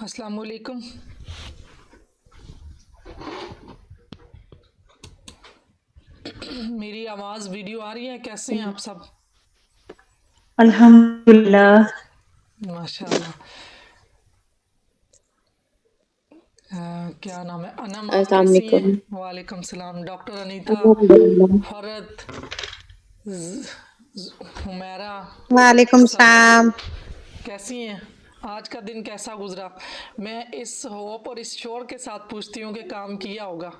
अस्सलाम वालेकुम। मेरी आवाज़ वीडियो आ रही है? कैसे हैं आप सब? अल्हम्दुलिल्लाह। माशाल्लाह। क्या नाम है? अनम, आप अस्सलाम कैसी हैं? वालेकुम। वालेकुम सलाम। डॉक्टर अनीता, अल्हम्दुलिल्लाह। फरत, हुमैरा, वालेकुम सब सलाम। कैसी हैं? आज का दिन कैसा गुजरा? मैं इस होप और इस शोर के साथ पूछती हूँ कि काम किया होगा।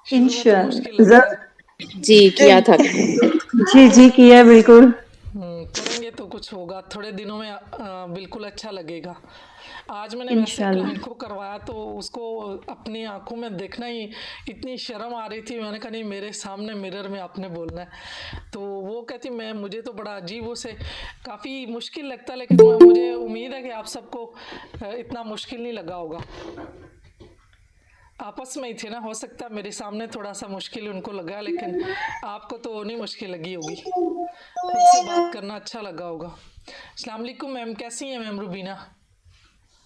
शुरू में तो मुश्किल लगता है। जी किया था। जी जी किया बिल्कुल। करेंगे तो कुछ होगा थोड़े दिनों में, बिल्कुल अच्छा लगेगा। आज मैंने वैसे क्लाइंट इंशाल्लाह। को करवाया तो उसको अपनी आंखों में देखना ही इतनी शर्म आ रही थी। मैंने कहा नहीं, मेरे सामने मिरर में आपने बोलना है। तो वो कहती मैं, मुझे तो बड़ा अजीब उसे काफ़ी मुश्किल लगता है, लेकिन मुझे उम्मीद है कि आप सबको इतना मुश्किल नहीं लगा होगा। आपस में ही थे ना, हो सकता है मेरे सामने थोड़ा सा मुश्किल उनको लगा, लेकिन आपको तो नहीं मुश्किल लगी होगी। खुद से बात करना अच्छा लगा होगा। अस्सलाम वालेकुम मैम, कैसी हैं मैम रुबीना?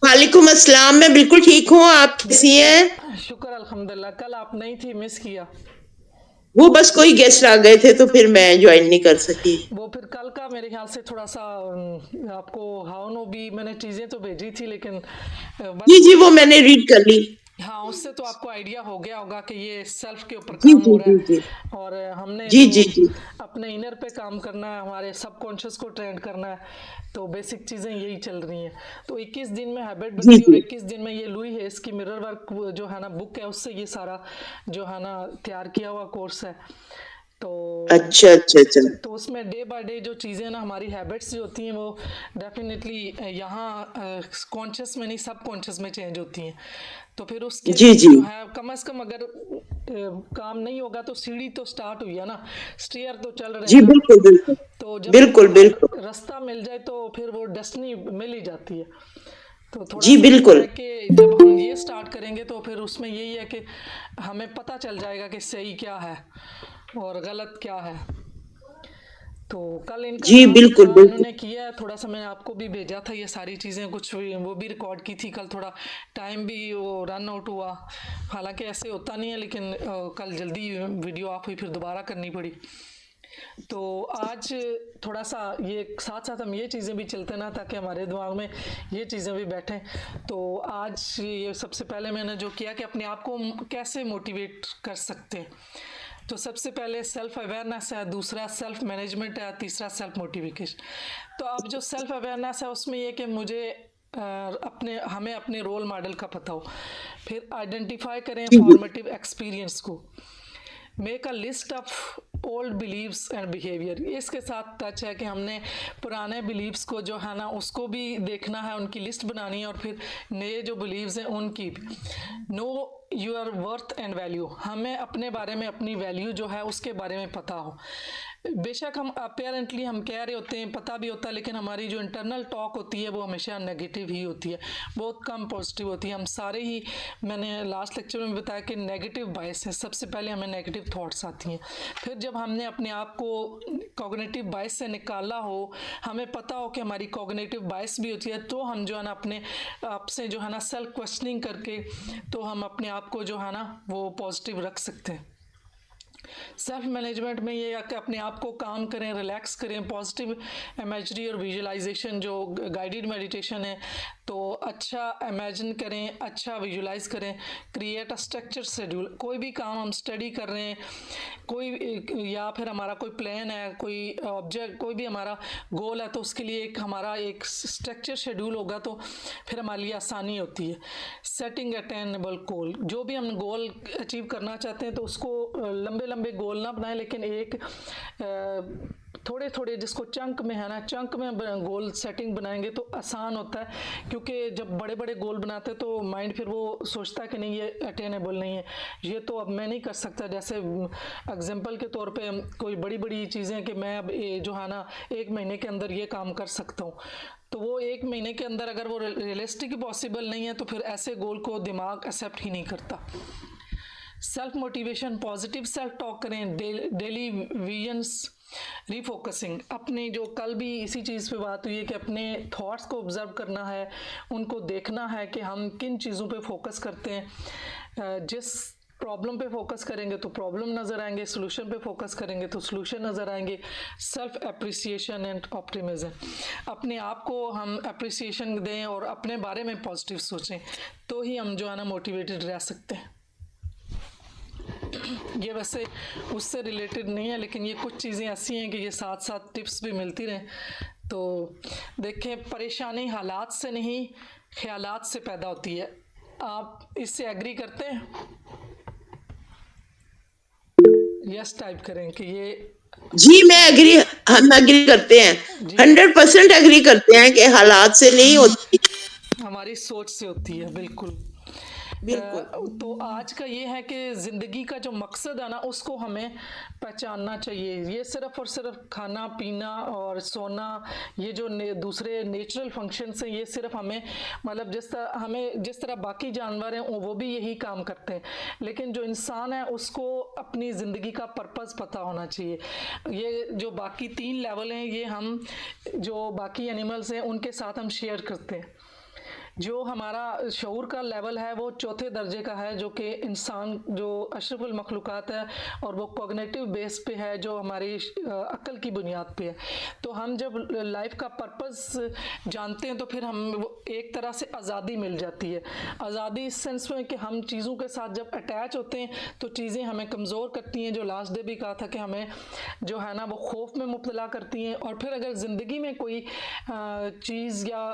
वालेकुम अस्सलाम। मैं बिल्कुल ठीक हूँ, आप कैसी हैं? शुक्र अल्हम्दुलिल्लाह। कल आप नहीं थी, मिस किया। वो बस कोई गेस्ट आ गए थे तो फिर मैं ज्वाइन नहीं कर सकी। वो फिर कल का मेरे ख्याल से थोड़ा सा आपको हाउ नो भी मैंने चीज़ें तो भेजी थी, लेकिन जी बस जी, वही वो है। मैंने रीड कर ली। हाँ, उससे तो आपको आइडिया हो गया होगा कि ये सेल्फ के ऊपर जी काम जी हो रहा जी जी है, और हमने जी जो जी जी अपने इनर पे काम करना है, हमारे सबकॉन्शियस को ट्रेन करना है। तो बेसिक चीज़ें यही चल रही हैं। तो 21 दिन में हैबिट जी बनती है, और जी। 21 दिन में ये लुई है इसकी मिरर वर्क जो है ना बुक है, उससे ये सारा जो है ना तैयार किया हुआ कोर्स है। तो अच्छा अच्छा अच्छा। तो उसमें डे बाय डे जो चीज़ें ना, हमारी हैबिट्स जो होती हैं वो डेफिनेटली यहाँ कॉन्शियस में नहीं, सब कॉन्शियस में चेंज होती हैं। तो फिर उसके जी लिए जी जो है कम से कम अगर काम नहीं होगा तो सीढ़ी तो स्टार्ट हुई है ना, स्टेयर तो चल रहे जी, हैं ना। बिल्कुल बिल्कुल तो जब बिल्कुल बिल्कुल। रास्ता मिल जाए तो फिर वो डेस्टिनी मिल ही जाती है। तो थोड़ा जी सा ये बिल्कुल। है कि जब हम ये स्टार्ट करेंगे तो फिर उसमें यही है कि हमें पता चल जाएगा कि सही क्या है और गलत क्या है। तो कल इनका जी काम बिल्कुल था, बिल्कुल। इन्होंने किया है थोड़ा सा। मैंने आपको भी भेजा था ये सारी चीज़ें, कुछ वो भी रिकॉर्ड की थी। कल थोड़ा टाइम भी वो रन आउट हुआ, हालांकि ऐसे होता नहीं है, लेकिन कल जल्दी वीडियो ऑफ हुई, फिर दोबारा करनी पड़ी। तो आज थोड़ा सा ये साथ साथ हम ये चीज़ें भी चलते ना, ताकि हमारे दिमाग में ये चीज़ें भी बैठें। तो आज ये सबसे पहले मैंने जो किया कि अपने आप को कैसे मोटिवेट कर सकते हैं। तो सबसे पहले सेल्फ अवेयरनेस है, दूसरा सेल्फ मैनेजमेंट है, तीसरा सेल्फ मोटिवेशन। तो अब जो सेल्फ अवेयरनेस है उसमें ये कि मुझे हमें अपने रोल मॉडल का पता हो। फिर आइडेंटिफाई करें जी जी फॉर्मेटिव एक्सपीरियंस को। Make a list of old beliefs and behaviour. इसके साथ टच है कि हमने पुराने बिलीव्स को जो है ना उसको भी देखना है, उनकी लिस्ट बनानी है, और फिर नए जो बिलीव्स हैं उनकी भी। Know your worth and value, हमें अपने बारे में, अपनी वैल्यू जो है उसके बारे में पता हो। बेशक हम अपेरेंटली हम कह रहे होते हैं, पता भी होता है, लेकिन हमारी जो इंटरनल टॉक होती है वो हमेशा नेगेटिव ही होती है, बहुत कम पॉजिटिव होती है। हम सारे ही, मैंने लास्ट लेक्चर में बताया कि नेगेटिव बायस है। सबसे पहले हमें नेगेटिव थॉट्स आती हैं। फिर जब हमने अपने आप को कॉग्निटिव बायस से निकाला हो, हमें पता हो कि हमारी कॉग्निटिव बायस भी होती है, तो हम जो है ना अपने आप से जो है ना सेल्फ क्वेश्चनिंग करके तो हम अपने आप को जो है ना वो पॉजिटिव रख सकते हैं। सेल्फ मैनेजमेंट में ये है कि अपने आप को काम करें, रिलैक्स करें, पॉजिटिव इमेजरी और विजुलाइजेशन जो गाइडेड मेडिटेशन है, तो अच्छा इमेजिन करें, अच्छा विजुलाइज करें। Create a structure schedule. कोई भी काम हम स्टडी कर रहे हैं, कोई या फिर हमारा कोई प्लान है, कोई ऑब्जेक्ट, कोई भी हमारा गोल है, तो उसके लिए एक हमारा एक स्ट्रक्चर शेड्यूल होगा तो फिर हमारे लिए आसानी होती है। सेटिंग अटेनेबल गोल, जो भी हम गोल अचीव करना चाहते हैं तो उसको लंबे लंबे गोल ना बनाएं, लेकिन एक थोड़े थोड़े जिसको चंक में है ना, चंक में गोल सेटिंग बनाएंगे तो आसान होता है। क्योंकि जब बड़े बड़े गोल बनाते हैं तो माइंड फिर वो सोचता है कि नहीं ये अटेनेबल नहीं है, ये तो अब मैं नहीं कर सकता। जैसे एग्जांपल के तौर पे कोई बड़ी बड़ी चीज़ें कि मैं अब जो है ना 1 महीने के अंदर ये काम कर सकता हूँ, तो वो 1 महीने के अंदर अगर वो रियलिस्टिक पॉसिबल नहीं है तो फिर ऐसे गोल को दिमाग एक्सेप्ट ही नहीं करता। Self motivation, positive self talk करें, डेली विजन्स रीफोकसिंग, अपनी जो कल भी इसी चीज़ पे बात हुई है कि अपने थॉट्स को ऑब्जर्व करना है, उनको देखना है कि हम किन चीज़ों पे फोकस करते हैं। जिस प्रॉब्लम पे फोकस करेंगे तो प्रॉब्लम नज़र आएंगे, सोल्यूशन पे फोकस करेंगे तो सोल्यूशन नज़र आएंगे। सेल्फ एप्रिसिएशन एंड ऑप्टिमिज्म, अपने आप को हम एप्रिसिएशन दें और अपने बारे में पॉजिटिव सोचें, तो ही हम जो है ना मोटिवेटेड रह सकते हैं। ये वैसे उससे रिलेटेड नहीं है, लेकिन ये कुछ चीज़ें ऐसी हैं कि ये साथ साथ टिप्स भी मिलती रहें। तो देखें, परेशानी हालात से नहीं ख्यालात से पैदा होती है। आप इससे एग्री करते हैं? यस टाइप करें कि ये जी मैं एग्री, हम एग्री करते हैं, 100% एग्री करते हैं कि हालात से नहीं होती, हमारी सोच से होती है। बिल्कुल बिल्कुल। तो आज का ये है कि ज़िंदगी का जो मकसद है ना, उसको हमें पहचानना चाहिए। ये सिर्फ़ और सिर्फ खाना पीना और सोना, ये जो दूसरे नेचुरल फंक्शंस हैं, ये सिर्फ हमें मतलब जिस तरह बाकी जानवर हैं वो भी यही काम करते हैं, लेकिन जो इंसान है उसको अपनी ज़िंदगी का पर्पस पता होना चाहिए। ये जो बाकी 3 लेवल हैं, ये हम जो बाकी एनिमल्स हैं उनके साथ हम शेयर करते हैं। जो हमारा शऊर का लेवल है वो 4थे दर्जे का है, जो कि इंसान जो अशरफुल मखलूक़ात है, और वो कॉग्निटिव बेस पे है, जो हमारी अक्ल की बुनियाद पे है। तो हम जब लाइफ का पर्पस जानते हैं तो फिर हम एक तरह से आज़ादी मिल जाती है। आज़ादी इस सेंस में कि हम चीज़ों के साथ जब अटैच होते हैं तो चीज़ें हमें कमज़ोर करती हैं, जो लास्ट डे भी कहा था कि हमें जो है ना वो खौफ में मुब्तला करती हैं। और फिर अगर ज़िंदगी में कोई चीज़ या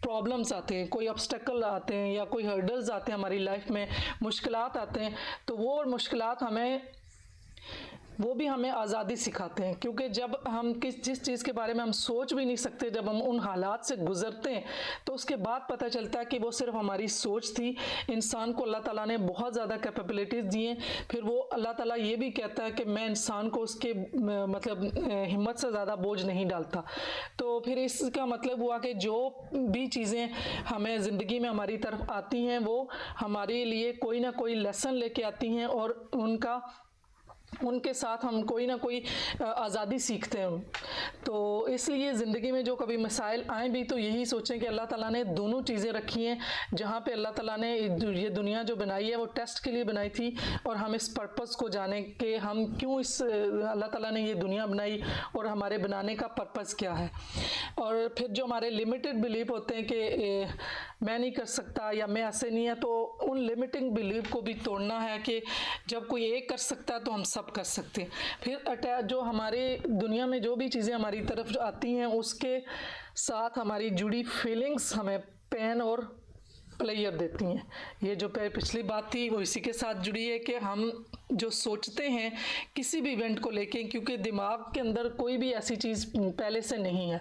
प्रॉब्लम्स आते हैं, कोई ऑब्स्टेकल आते हैं या कोई हर्डल्स आते हैं हमारी लाइफ में, मुश्किलात आते हैं, तो वो मुश्किलात वो भी हमें आज़ादी सिखाते हैं। क्योंकि जब हम जिस चीज़ के बारे में हम सोच भी नहीं सकते, जब हम उन हालात से गुज़रते हैं तो उसके बाद पता चलता है कि वो सिर्फ हमारी सोच थी। इंसान को अल्लाह ताला ने बहुत ज़्यादा कैपेबिलिटीज़ दी हैं। फिर वो अल्लाह ताला ये भी कहता है कि मैं इंसान को उसके मतलब हिम्मत से ज़्यादा बोझ नहीं डालता। तो फिर इसका मतलब हुआ कि जो भी चीज़ें हमें ज़िंदगी में हमारी तरफ आती हैं वो हमारे लिए कोई ना कोई लेसन लेके आती हैं, और उनके साथ हम कोई ना कोई आज़ादी सीखते हैं। तो इसलिए ज़िंदगी में जो कभी मसाइल आए भी तो यही सोचें कि अल्लाह ताला ने दोनों चीज़ें रखी हैं। जहाँ पे अल्लाह ताला ने ये दुनिया जो बनाई है वो टेस्ट के लिए बनाई थी, और हम इस पर्पस को जानें कि हम क्यों अल्लाह ताला ने ये दुनिया बनाई और हमारे बनाने का पर्पस क्या है। और फिर जो हमारे लिमिटेड बिलीफ होते हैं कि मैं नहीं कर सकता या मैं ऐसे नहीं है, तो उन लिमिटिंग बिलीफ को भी तोड़ना है कि जब कोई एक कर सकता है तो हम सब कर सकते हैं। फिर जो हमारे दुनिया में जो भी चीज़ें हमारी तरफ आती हैं उसके साथ हमारी जुड़ी फीलिंग्स हमें पेन और प्लेयर देती हैं। ये जो पिछली बात थी वो इसी के साथ जुड़ी है कि हम जो सोचते हैं किसी भी इवेंट को लेके, क्योंकि दिमाग के अंदर कोई भी ऐसी चीज़ पहले से नहीं है,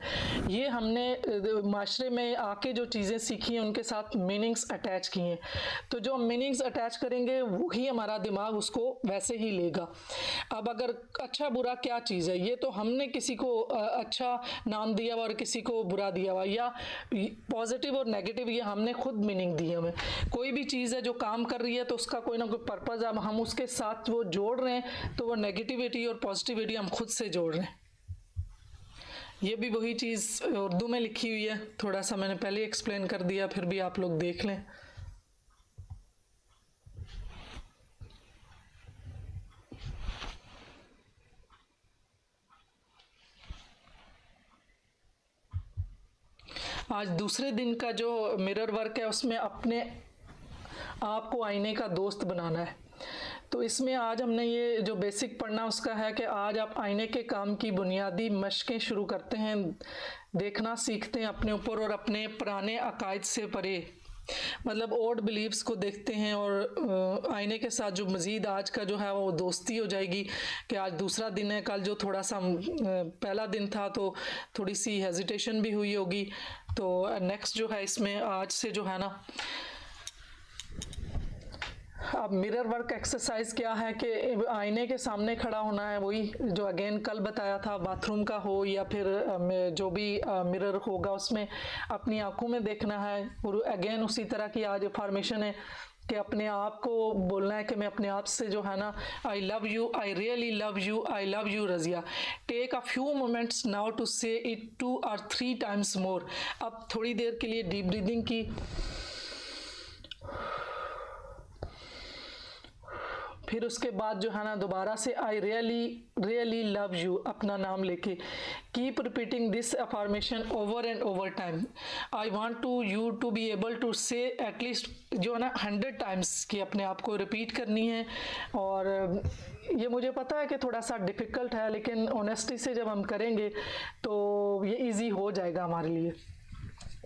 ये हमने माशरे में आके जो चीज़ें सीखी हैं उनके साथ मीनिंग्स अटैच किए हैं। तो जो हम मीनिंग्स अटैच करेंगे वही हमारा दिमाग उसको वैसे ही लेगा। अब अगर अच्छा बुरा क्या चीज़ है, ये तो हमने किसी को अच्छा नाम दिया हुआ और किसी को बुरा दिया हुआ, या पॉजिटिव और नेगेटिव ये हमने खुद मीनिंग दी है हमें। कोई भी चीज़ है जो काम कर रही है तो उसका कोई ना कोई पर्पज़ है, हम उसके साथ वो जोड़ रहे हैं, तो वो नेगेटिविटी और पॉजिटिविटी हम खुद से जोड़ रहे हैं। ये भी वही चीज़ उर्दू में लिखी हुई है, थोड़ा सा मैंने पहले एक्सप्लेन कर दिया, फिर भी आप लोग देख लें। आज दूसरे दिन का जो मिरर वर्क है उसमें अपने आप को आईने का दोस्त बनाना है। तो इसमें आज हमने ये जो बेसिक पढ़ना उसका है कि आज आप आईने के काम की बुनियादी मशकें शुरू करते हैं, देखना सीखते हैं अपने ऊपर और अपने पुराने अकायद से परे, मतलब ओल्ड बिलीव्स को देखते हैं, और आईने के साथ जो मज़ीद आज का जो है वो दोस्ती हो जाएगी कि आज दूसरा दिन है। कल जो थोड़ा सा पहला दिन था तो थोड़ी सी हेजिटेशन भी हुई होगी। तो नेक्स्ट जो है इसमें आज से जो है ना, अब मिरर वर्क एक्सरसाइज क्या है कि आईने के सामने खड़ा होना है, वही जो अगेन कल बताया था, बाथरूम का हो या फिर जो भी मिरर होगा उसमें अपनी आंखों में देखना है, और अगेन उसी तरह की आज फॉर्मेशन है कि अपने आप को बोलना है कि मैं अपने आप से जो है ना, I love you, I really love you, I love you Razia. Take a few moments now to say it 2 or 3 times more. अब थोड़ी देर के लिए डीप ब्रीदिंग की, फिर उसके बाद जो है ना दोबारा से I really really love you अपना नाम लेके keep repeating this affirmation over and over time. I want to you to be able to say at least जो है ना 100 times कि अपने आप को रिपीट करनी है। और ये मुझे पता है कि थोड़ा सा डिफ़िकल्ट है, लेकिन ऑनेस्टी से जब हम करेंगे तो ये इजी हो जाएगा हमारे लिए।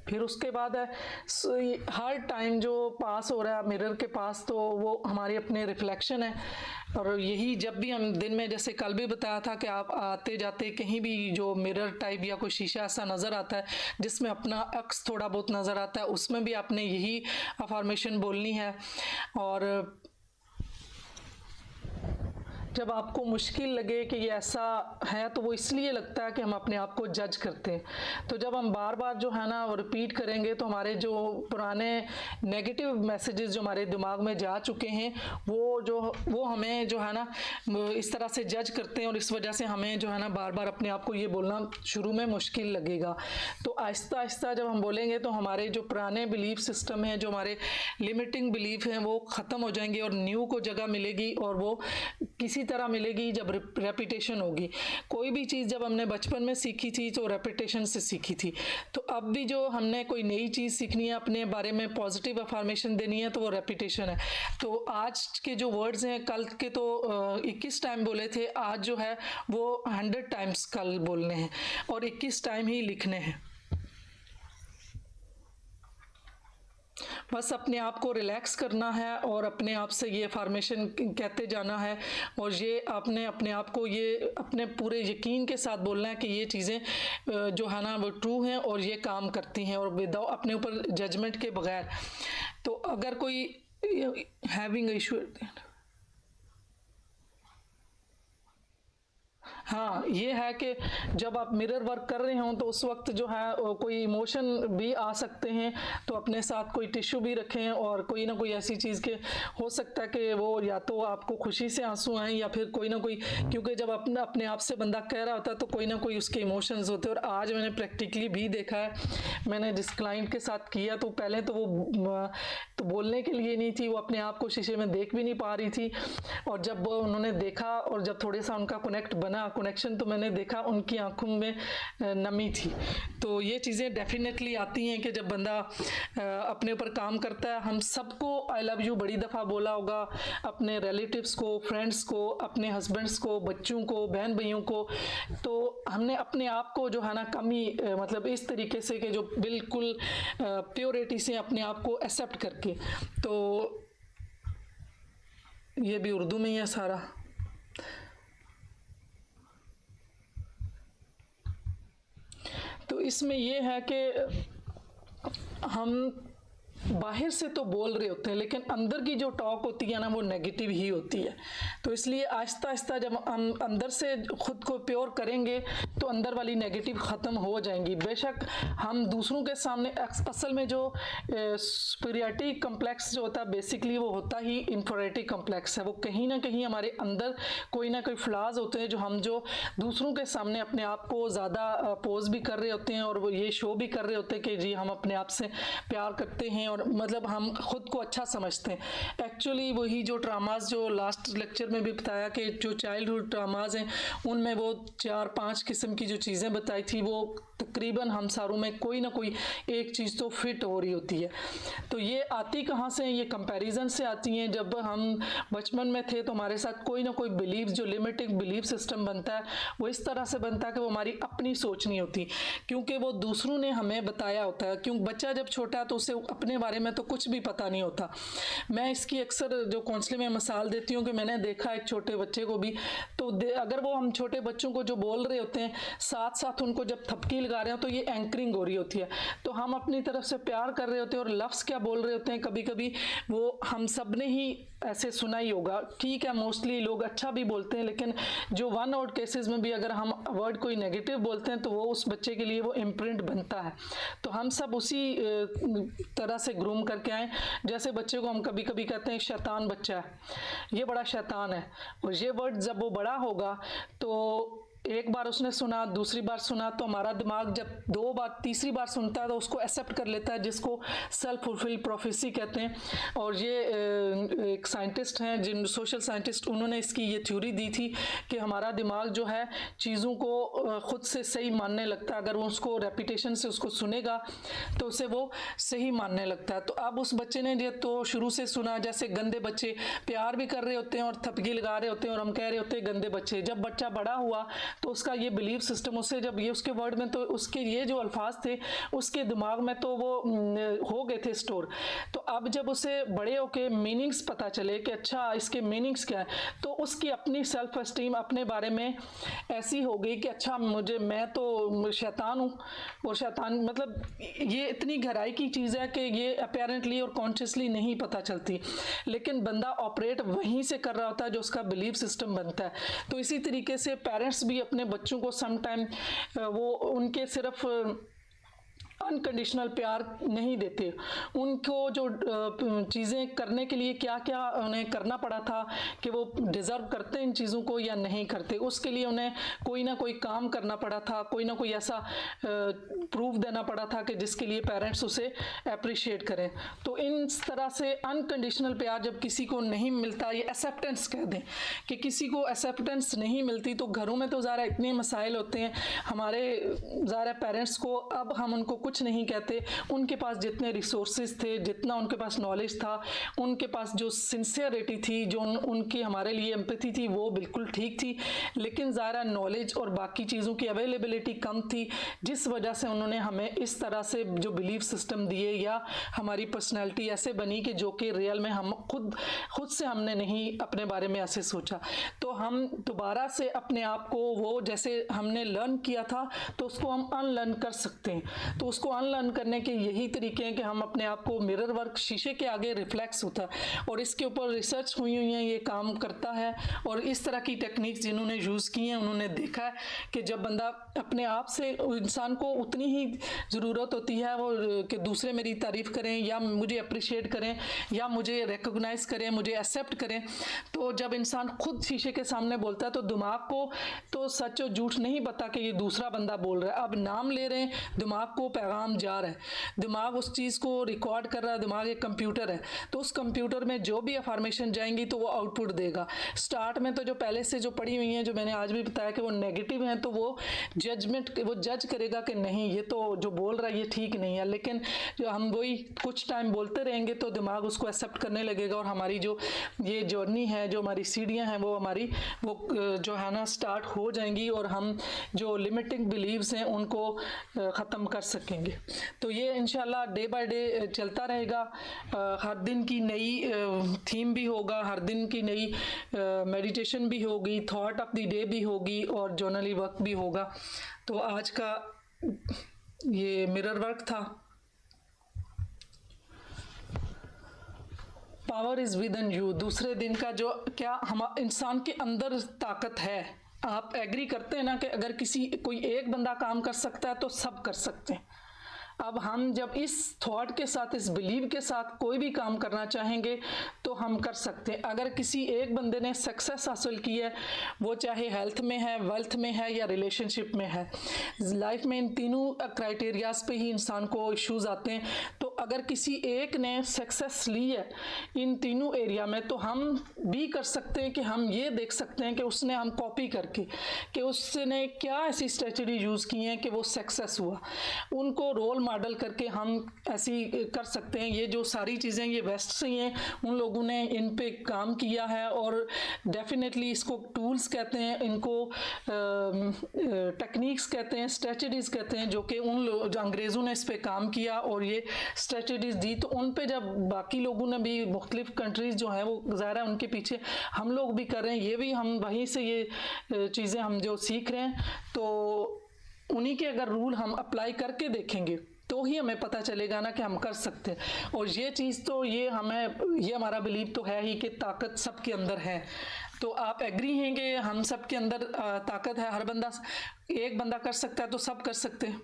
फिर उसके बाद है हर टाइम जो पास हो रहा है मिरर के पास, तो वो हमारी अपने रिफ्लेक्शन है। और यही जब भी हम दिन में, जैसे कल भी बताया था कि आप आते जाते कहीं भी जो मिरर टाइप या कोई शीशा ऐसा नज़र आता है जिसमें अपना अक्स थोड़ा बहुत नज़र आता है, उसमें भी आपने यही अफर्मेशन बोलनी है। और जब आपको मुश्किल लगे कि ये ऐसा है, तो वो इसलिए लगता है कि हम अपने आप को जज करते हैं। तो जब हम बार बार जो है ना वो रिपीट करेंगे, तो हमारे जो पुराने नेगेटिव मैसेजेस जो हमारे दिमाग में जा चुके हैं, वो हमें जो है ना इस तरह से जज करते हैं, और इस वजह से हमें जो है ना बार बार अपने आप को ये बोलना शुरू में मुश्किल लगेगा। तो आहिस्ता आहिस्ता जब हम बोलेंगे, तो हमारे जो पुराने बिलीफ सिस्टम हैं, जो हमारे लिमिटिंग बिलीफ हैं, वो ख़त्म हो जाएंगे और न्यू को जगह मिलेगी। और वो किसी तरह मिलेगी जब रेपिटेशन होगी। कोई भी चीज़ जब हमने बचपन में सीखी थी तो रेपिटेशन से सीखी थी। तो अब भी जो हमने कोई नई चीज़ सीखनी है, अपने बारे में पॉजिटिव अफर्मेशन देनी है, तो वो रेपिटेशन है। तो आज के जो वर्ड्स हैं, कल के तो 21 टाइम बोले थे, आज जो है वो 100 times कल बोलने हैं और 21 टाइम ही लिखने हैं। बस अपने आप को रिलैक्स करना है और अपने आप से ये अफर्मेशन कहते जाना है। और ये आपने अपने आप को ये अपने पूरे यकीन के साथ बोलना है कि ये चीज़ें जो है ना वो ट्रू हैं और ये काम करती हैं, और विदाउट अपने ऊपर जजमेंट के बगैर। तो अगर कोई हैविंग इशू, हाँ, ये है कि जब आप मिरर वर्क कर रहे हों तो उस वक्त जो है कोई इमोशन भी आ सकते हैं, तो अपने साथ कोई टिश्यू भी रखें, और कोई ना कोई ऐसी चीज़ के हो सकता है कि वो या तो आपको खुशी से आंसू आएँ या फिर कोई ना कोई, क्योंकि जब अपने आप से बंदा कह रहा होता है तो कोई ना कोई उसके इमोशंस होते हैं। और आज मैंने प्रैक्टिकली भी देखा है, मैंने जिस क्लाइंट के साथ किया, तो पहले तो वो तो बोलने के लिए नहीं थी, वो अपने आप को शीशे में देख भी नहीं पा रही थी। और जब उन्होंने देखा और जब थोड़ा सा उनका कनेक्शन, तो मैंने देखा उनकी आंखों में नमी थी। तो ये चीज़ें डेफिनेटली आती हैं कि जब बंदा अपने ऊपर काम करता है। हम सबको आई लव यू बड़ी दफ़ा बोला होगा, अपने रिलेटिव्स को, फ्रेंड्स को, अपने हस्बैंड्स को, बच्चों को, बहन भाइयों को। तो हमने अपने आप को जो है ना कमी, मतलब इस तरीके से कि जो बिल्कुल प्योरिटी से अपने आप को एक्सेप्ट करके। तो ये भी उर्दू में ही है सारा। तो इसमें ये है कि हम बाहर से तो बोल रहे होते हैं, लेकिन अंदर की जो टॉक होती है ना वो नेगेटिव ही होती है। तो इसलिए आहिस्ता आहिस्ता जब हम अंदर से खुद को प्योर करेंगे, तो अंदर वाली नेगेटिव ख़त्म हो जाएंगी। बेशक हम दूसरों के सामने, असल में जो सुपीरियरिटी कम्प्लेक्स जो होता है, बेसिकली वो होता ही इंफीरियरिटी कम्प्लेक्स है। वो कहीं ना कहीं हमारे अंदर कोई ना कोई फ्लॉज होते हैं, जो दूसरों के सामने अपने आप को ज़्यादा पोज भी कर रहे होते हैं, और वो ये शो भी कर रहे होते हैं कि जी हम अपने आप से प्यार करते हैं, और मतलब हम खुद को अच्छा समझते हैं। एक्चुअली वही जो ट्रामाज, जो लास्ट लेक्चर में भी बताया कि जो चाइल्डहुड ट्रामाज हैं, उनमें वो 4-5 किस्म की जो चीज़ें बताई थी, वो तकरीबन हम सारों में कोई ना कोई एक चीज़ तो फिट हो रही होती है। तो ये आती कहाँ से? ये कंपैरिजन से आती हैं। जब हम बचपन में थे तो हमारे साथ कोई ना कोई बिलीफ, जो लिमिटिंग बिलीफ सिस्टम बनता है, वो इस तरह से बनता है कि वो हमारी अपनी सोच नहीं होती, क्योंकि वो दूसरों ने हमें बताया होता है। क्योंकि बच्चा जब छोटा है तो उसे अपने बारे में तो कुछ भी पता नहीं होता। मैं इसकी अक्सर जो काउंसलिंग में मिसाल देती हूँ कि मैंने देखा एक छोटे बच्चे को भी, तो अगर वो हम छोटे बच्चों को जो बोल रहे होते हैं, साथ साथ उनको जब थपकी लगा रहे हो, तो ये एंकरिंग हो रही होती है। तो हम अपनी तरफ से प्यार कर रहे होते हैं, और लफ्ज़ क्या बोल रहे होते हैं, कभी कभी वो हम सब ने ही ऐसे सुना ही होगा। ठीक है, मोस्टली लोग अच्छा भी बोलते हैं, लेकिन जो 1 आउट केसेस में भी अगर हम वर्ड कोई नेगेटिव बोलते हैं, तो वो उस बच्चे के लिए वो इम्प्रिंट बनता है। तो हम सब उसी तरह से ग्रूम करके आए। जैसे बच्चे को हम कभी कभी कहते हैं शैतान बच्चा है, ये बड़ा शैतान है, और ये वर्ड जब वो बड़ा होगा तो एक बार उसने सुना, दूसरी बार सुना, तो हमारा दिमाग जब 2 बार तीसरी बार सुनता है तो उसको एक्सेप्ट कर लेता है, जिसको सेल्फ फुलफिल प्रोफेसी कहते हैं। और ये एक साइंटिस्ट हैं, जिन सोशल साइंटिस्ट, उन्होंने इसकी ये थ्योरी दी थी कि हमारा दिमाग जो है चीज़ों को खुद से सही मानने लगता है। अगर वो उसको रेपिटेशन से उसको सुनेगा तो उसे वो सही मानने लगता है। तो अब उस बच्चे ने ये तो शुरू से सुना, जैसे गंदे बच्चे प्यार भी कर रहे होते हैं और थपकी लगा रहे होते हैं और हम कह रहे होते हैं गंदे बच्चे। जब बच्चा बड़ा हुआ तो उसका ये बिलीफ सिस्टम, उससे जब ये उसके वर्ड में, तो उसके ये जो अल्फाज थे उसके दिमाग में तो वो हो गए थे स्टोर। तो अब जब उसे बड़े होके मीनिंग्स पता चले कि अच्छा इसके मीनिंग्स क्या है, तो उसकी अपनी सेल्फ एस्टीम अपने बारे में ऐसी हो गई कि अच्छा मैं तो शैतान हूँ। और शैतान मतलब ये इतनी गहराई की चीज़ है कि ये अपेरेंटली और कॉन्शियसली नहीं पता चलती, लेकिन बंदा ऑपरेट वहीं से कर रहा होता है जो उसका बिलीफ सिस्टम बनता है। तो इसी तरीके से पेरेंट्स भी अपने बच्चों को सम टाइम वो उनके सिर्फ अनकंडीशनल प्यार नहीं देते, उनको जो चीज़ें करने के लिए क्या क्या उन्हें करना पड़ा था कि वो डिज़र्व करते हैं इन चीज़ों को या नहीं करते, उसके लिए उन्हें कोई ना कोई काम करना पड़ा था, कोई ना कोई ऐसा प्रूफ देना पड़ा था कि जिसके लिए पेरेंट्स उसे अप्रिशिएट करें। तो इन तरह से अनकंडीशनल प्यार जब किसी को नहीं मिलता, ये एक्सेप्टेंस कह दें कि किसी को एक्सेप्टेंस नहीं मिलती, तो घरों में तो ज़रा इतने मसाइल होते हैं हमारे ज़रा पेरेंट्स को। अब हम उनको कुछ नहीं कहते, उनके पास जितने रिसोर्सेज थे, जितना उनके पास नॉलेज था, उनके पास जो सिंसियरिटी थी, जो उनकी हमारे लिए एम्पैथी थी, वो बिल्कुल ठीक थी, लेकिन ज़रा नॉलेज और बाकी चीज़ों की अवेलेबिलिटी कम थी, जिस वजह से उन्होंने हमें इस तरह से जो बिलीफ सिस्टम दिए या हमारी पर्सनैलिटी ऐसे बनी कि जो कि रियल में हम खुद से हमने नहीं अपने बारे में ऐसे सोचा। तो हम दोबारा से अपने आप को वो जैसे हमने लर्न किया था तो उसको हम अनलर्न कर सकते हैं। तो उसको अनलर्न करने के यही तरीके हैं कि हम अपने आप को मिरर वर्क, शीशे के आगे रिफ्लेक्स होता है, और इसके ऊपर रिसर्च हुई हैं, ये काम करता है। और इस तरह की टेक्निक्स जिन्होंने यूज़ की हैं उन्होंने देखा है कि जब बंदा अपने आप से, इंसान को उतनी ही ज़रूरत होती है वो कि दूसरे मेरी तारीफ़ करें या मुझे अप्रिशिएट करें या मुझे रिकॉग्नाइज़ करें, मुझे एक्सेप्ट करें। तो जब इंसान खुद शीशे के सामने बोलता है तो दिमाग को तो सच और झूठ नहीं पता कि ये दूसरा बंदा बोल रहा है। अब नाम ले रहे हैं, दिमाग को पैगाम जा रहा है, दिमाग उस चीज़ को रिकॉर्ड कर रहा है। दिमाग एक कंप्यूटर है, तो उस कंप्यूटर में जो भी अफर्मेशन जाएंगी तो वो आउटपुट देगा। स्टार्ट में तो जो पहले से जो पड़ी हुई हैं, जो मैंने आज भी बताया कि वो नेगेटिव हैं, तो वो जज करेगा कि नहीं ये तो जो बोल रहा है ये ठीक नहीं है। लेकिन जो हम वही कुछ टाइम बोलते रहेंगे तो दिमाग उसको एक्सेप्ट करने लगेगा, और हमारी जो ये जर्नी है, जो हमारी सीढ़ियाँ हैं, वो हमारी वो जो है ना स्टार्ट हो जाएंगी, और हम जो लिमिटिंग बिलीव्स हैं उनको ख़त्म कर सकेंगे। तो ये इंशाल्लाह डे बाय डे चलता रहेगा। हर दिन की नई थीम भी होगा, हर दिन की नई मेडिटेशन भी होगी, थॉट ऑफ द डे भी होगी, और जर्नली वर्क भी होगा। तो आज का ये मिरर वर्क था। Power is with in you. दूसरे दिन का जो क्या हम इंसान के अंदर ताकत है, आप एग्री करते हैं ना कि अगर कोई एक बंदा काम कर सकता है तो सब कर सकते हैं। अब हम जब इस थॉट के साथ, इस बिलीव के साथ कोई भी काम करना चाहेंगे तो हम कर सकते हैं। अगर किसी एक बंदे ने सक्सेस हासिल की है, वो चाहे हेल्थ में है, वेल्थ में है या रिलेशनशिप में है, लाइफ में इन तीनों क्राइटेरियाज पे ही इंसान को इश्यूज आते हैं। तो अगर किसी एक ने सक्सेस ली है इन तीनों एरिया में, तो हम भी कर सकते हैं कि हम ये देख सकते हैं कि उसने, हम कॉपी करके कि उसने क्या ऐसी स्ट्रेटजी यूज़ की हैं कि वो सक्सेस हुआ, उनको रोल मॉडल करके हम ऐसी कर सकते हैं। ये जो सारी चीज़ें ये वेस्ट से हैं, उन लोगों ने इन पे काम किया है, और डेफिनेटली इसको टूल्स कहते हैं, इनको टेक्निक्स कहते हैं, स्ट्रेटजीज कहते हैं, जो कि जो अंग्रेज़ों ने इस पे काम किया और ये स्ट्रेटजीज दी। तो उन पे जब बाकी लोगों ने भी, मुख्तलिफ कंट्रीज़ जो हैं वो ज़ाहिर है उनके पीछे हम लोग भी कर रहे हैं, ये भी हम वहीं से ये चीज़ें हम जो सीख रहे हैं, तो उन्हीं के अगर रूल हम अप्लाई करके देखेंगे तो ही हमें पता चलेगा ना कि हम कर सकते हैं। और ये चीज़ तो ये हमारा बिलीव तो है ही कि ताकत सबके अंदर है। तो आप एग्री हैं कि हम सबके अंदर ताकत है, हर बंदा, एक बंदा कर सकता है तो सब कर सकते हैं।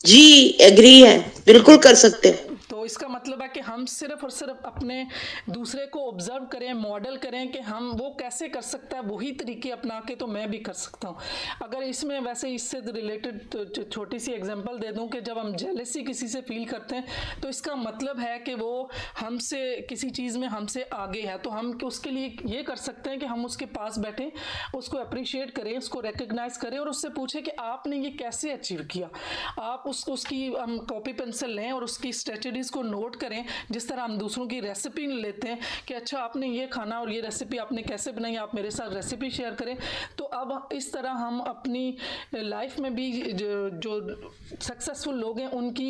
जी एग्री है, बिल्कुल कर सकते हैं। तो इसका मतलब है कि हम सिर्फ और सिर्फ अपने दूसरे को ऑब्जर्व करें, मॉडल करें कि हम वो कैसे कर सकता है, वही तरीके अपना के तो मैं भी कर सकता हूँ। अगर इसमें वैसे इससे रिलेटेड छोटी सी एग्जांपल दे दूं कि जब हम जेलसी किसी से फील करते हैं तो इसका मतलब है कि वो हमसे किसी चीज़ में हमसे आगे है, तो हम उसके लिए ये कर सकते हैं कि हम उसके पास बैठे, उसको अप्रिशिएट करें, उसको रिकग्नाइज करें और उससे पूछें कि आपने ये कैसे अचीव किया। आप उसकी हम कॉपी पेंसिल लें और उसकी स्ट्रेटजीज को नोट करें, जिस तरह हम दूसरों की रेसिपी लेते हैं कि अच्छा आपने ये खाना और ये रेसिपी आपने कैसे बनाई, आप मेरे साथ रेसिपी शेयर करें। तो अब इस तरह हम अपनी लाइफ में भी जो सक्सेसफुल लोग हैं उनकी